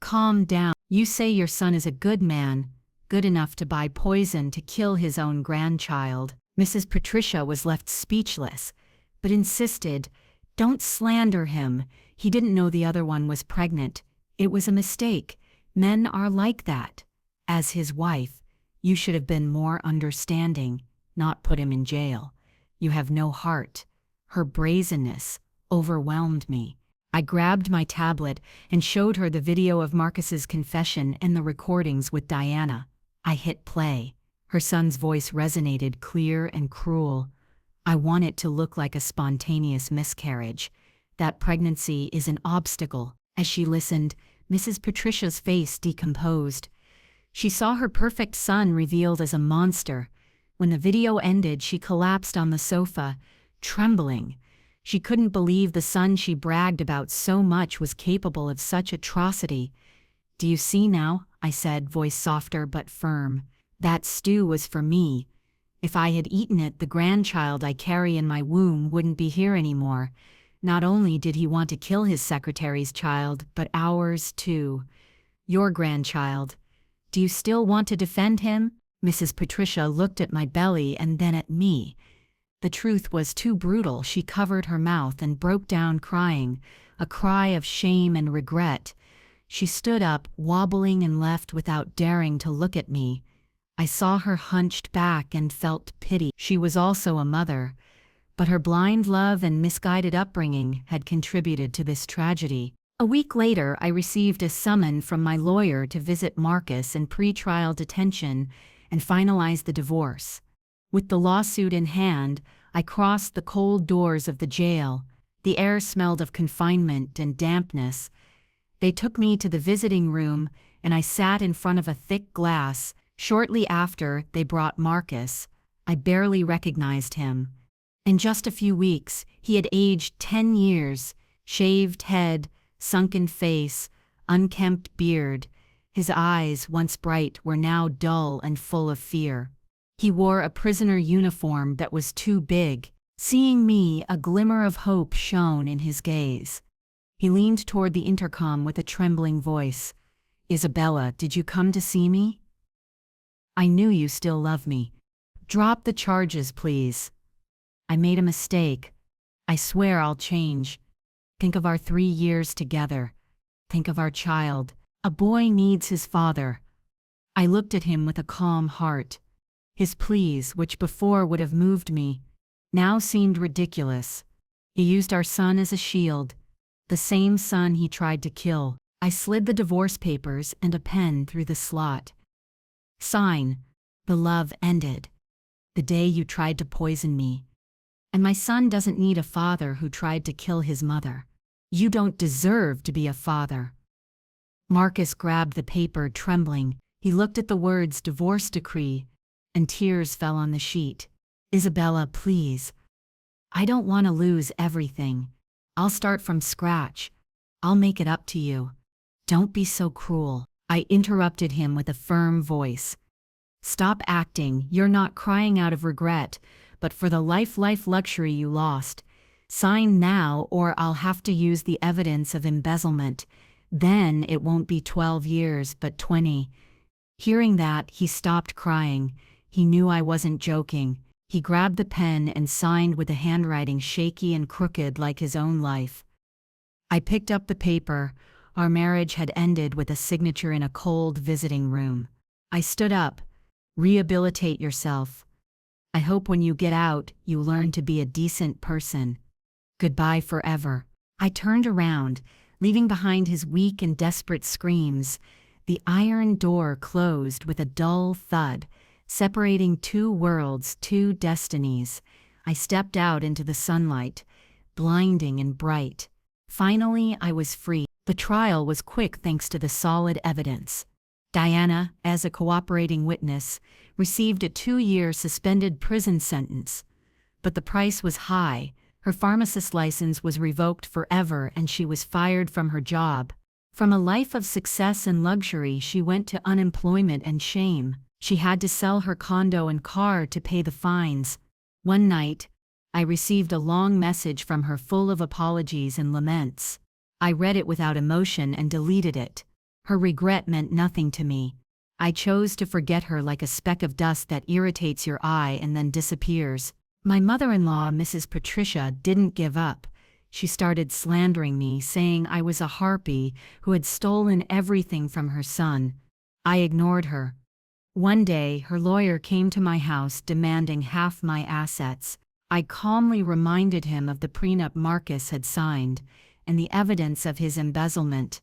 "Calm down. You say your son is a good man, good enough to buy poison to kill his own grandchild." Mrs. Patricia was left speechless, but insisted, "Don't slander him. He didn't know the other one was pregnant. It was a mistake. Men are like that. As his wife, you should have been more understanding, not put him in jail. You have no heart." Her brazenness overwhelmed me. I grabbed my tablet and showed her the video of Marcus's confession and the recordings with Diana. I hit play. Her son's voice resonated clear and cruel. "I want it to look like a spontaneous miscarriage. That pregnancy is an obstacle." As she listened, Mrs. Patricia's face decomposed. She saw her perfect son revealed as a monster. When the video ended, she collapsed on the sofa, trembling. She couldn't believe the son she bragged about so much was capable of such atrocity. "Do you see now?" I said, voice softer but firm. "That stew was for me. If I had eaten it, the grandchild I carry in my womb wouldn't be here anymore. Not only did he want to kill his secretary's child, but ours too. Your grandchild. Do you still want to defend him?" Mrs. Patricia looked at my belly and then at me. The truth was too brutal. She covered her mouth and broke down crying, a cry of shame and regret. She stood up, wobbling, and left without daring to look at me. I saw her hunched back and felt pity. She was also a mother, but her blind love and misguided upbringing had contributed to this tragedy. A week later, I received a summon from my lawyer to visit Marcus in pretrial detention and finalize the divorce. With the lawsuit in hand, I crossed the cold doors of the jail. The air smelled of confinement and dampness. They took me to the visiting room, and I sat in front of a thick glass. Shortly after, they brought Marcus. I barely recognized him. In just a few weeks, he had aged 10 years, shaved head, sunken face, unkempt beard. His eyes, once bright, were now dull and full of fear. He wore a prisoner uniform that was too big. Seeing me, a glimmer of hope shone in his gaze. He leaned toward the intercom with a trembling voice. "Isabella, did you come to see me? I knew you still love me. Drop the charges, please. I made a mistake. I swear I'll change. Think of our 3 years together. Think of our child. A boy needs his father." I looked at him with a calm heart. His pleas, which before would have moved me, now seemed ridiculous. He used our son as a shield, the same son he tried to kill. I slid the divorce papers and a pen through the slot. "Sign. The love ended. The day you tried to poison me. And my son doesn't need a father who tried to kill his mother. You don't deserve to be a father." Marcus grabbed the paper, trembling. He looked at the words "divorce decree," and tears fell on the sheet. "Isabella, please. I don't want to lose everything. I'll start from scratch. I'll make it up to you. Don't be so cruel." I interrupted him with a firm voice. "Stop acting. You're not crying out of regret, but for the life luxury you lost. Sign now or I'll have to use the evidence of embezzlement. Then it won't be 12 years but 20. Hearing that, he stopped crying. He knew I wasn't joking. He grabbed the pen and signed with a handwriting shaky and crooked like his own life. I picked up the paper. Our marriage had ended with a signature in a cold visiting room. I stood up. Rehabilitate yourself. I hope when you get out, you learn to be a decent person. Goodbye forever. I turned around, leaving behind his weak and desperate screams. The iron door closed with a dull thud, separating two worlds, two destinies. I stepped out into the sunlight, blinding and bright. Finally, I was free. The trial was quick thanks to the solid evidence. Diana, as a cooperating witness, received a 2-year suspended prison sentence. But the price was high. Her pharmacist license was revoked forever and she was fired from her job. From a life of success and luxury, she went to unemployment and shame. She had to sell her condo and car to pay the fines. One night, I received a long message from her full of apologies and laments. I read it without emotion and deleted it. Her regret meant nothing to me. I chose to forget her like a speck of dust that irritates your eye and then disappears. My mother-in-law, Mrs. Patricia, didn't give up. She started slandering me, saying I was a harpy who had stolen everything from her son. I ignored her. One day, her lawyer came to my house demanding half my assets. I calmly reminded him of the prenup Marcus had signed and the evidence of his embezzlement.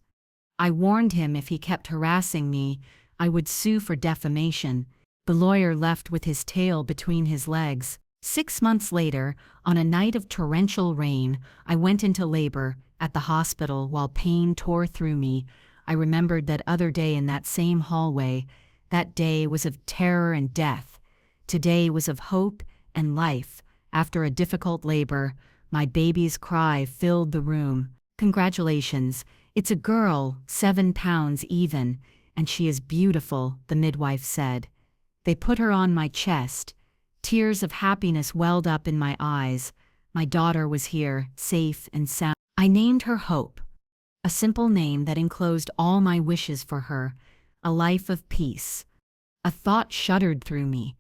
I warned him if he kept harassing me, I would sue for defamation. The lawyer left with his tail between his legs. 6 months later, on a night of torrential rain, I went into labor at the hospital while pain tore through me. I remembered that other day in that same hallway. That day was of terror and death. Today was of hope and life. After a difficult labor, my baby's cry filled the room. Congratulations, it's a girl, 7 pounds even, and she is beautiful, the midwife said. They put her on my chest. Tears of happiness welled up in my eyes. My daughter was here, safe and sound. I named her Hope, a simple name that enclosed all my wishes for her, a life of peace. A thought shuddered through me.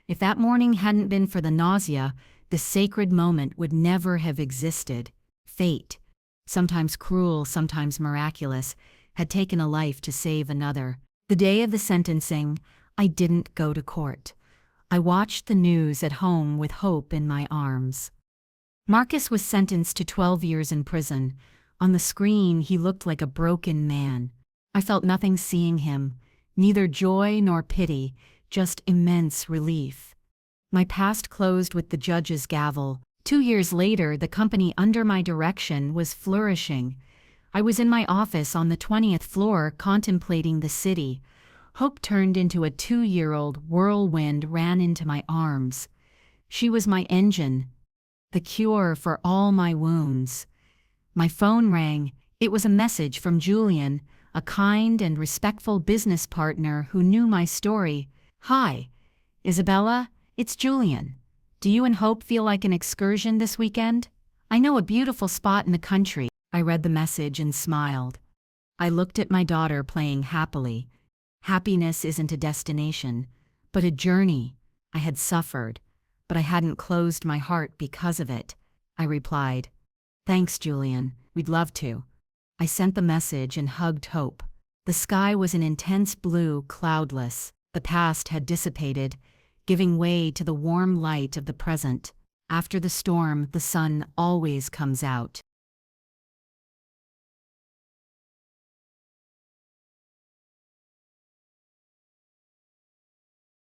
If that morning hadn't been for the nausea, this sacred moment would never have existed. Fate, sometimes cruel, sometimes miraculous, had taken a life to save another. The day of the sentencing, I didn't go to court. I watched the news at home with Hope in my arms. Marcus was sentenced to 12 years in prison. On the screen, he looked like a broken man. I felt nothing seeing him, neither joy nor pity, just immense relief. My past closed with the judge's gavel. 2 years later, the company under my direction was flourishing. I was in my office on the 20th floor contemplating the city. Hope turned into a 2-year-old whirlwind ran into my arms. She was my engine, the cure for all my wounds. My phone rang. It was a message from Julian, a kind and respectful business partner who knew my story. Hi, Isabella, it's Julian. Do you and Hope feel like an excursion this weekend? I know a beautiful spot in the country. I read the message and smiled. I looked at my daughter playing happily. Happiness isn't a destination, but a journey. I had suffered, but I hadn't closed my heart because of it. I replied, "Thanks, Julian. We'd love to." I sent the message and hugged Hope. The sky was an intense blue, cloudless. The past had dissipated, giving way to the warm light of the present. After the storm, the sun always comes out.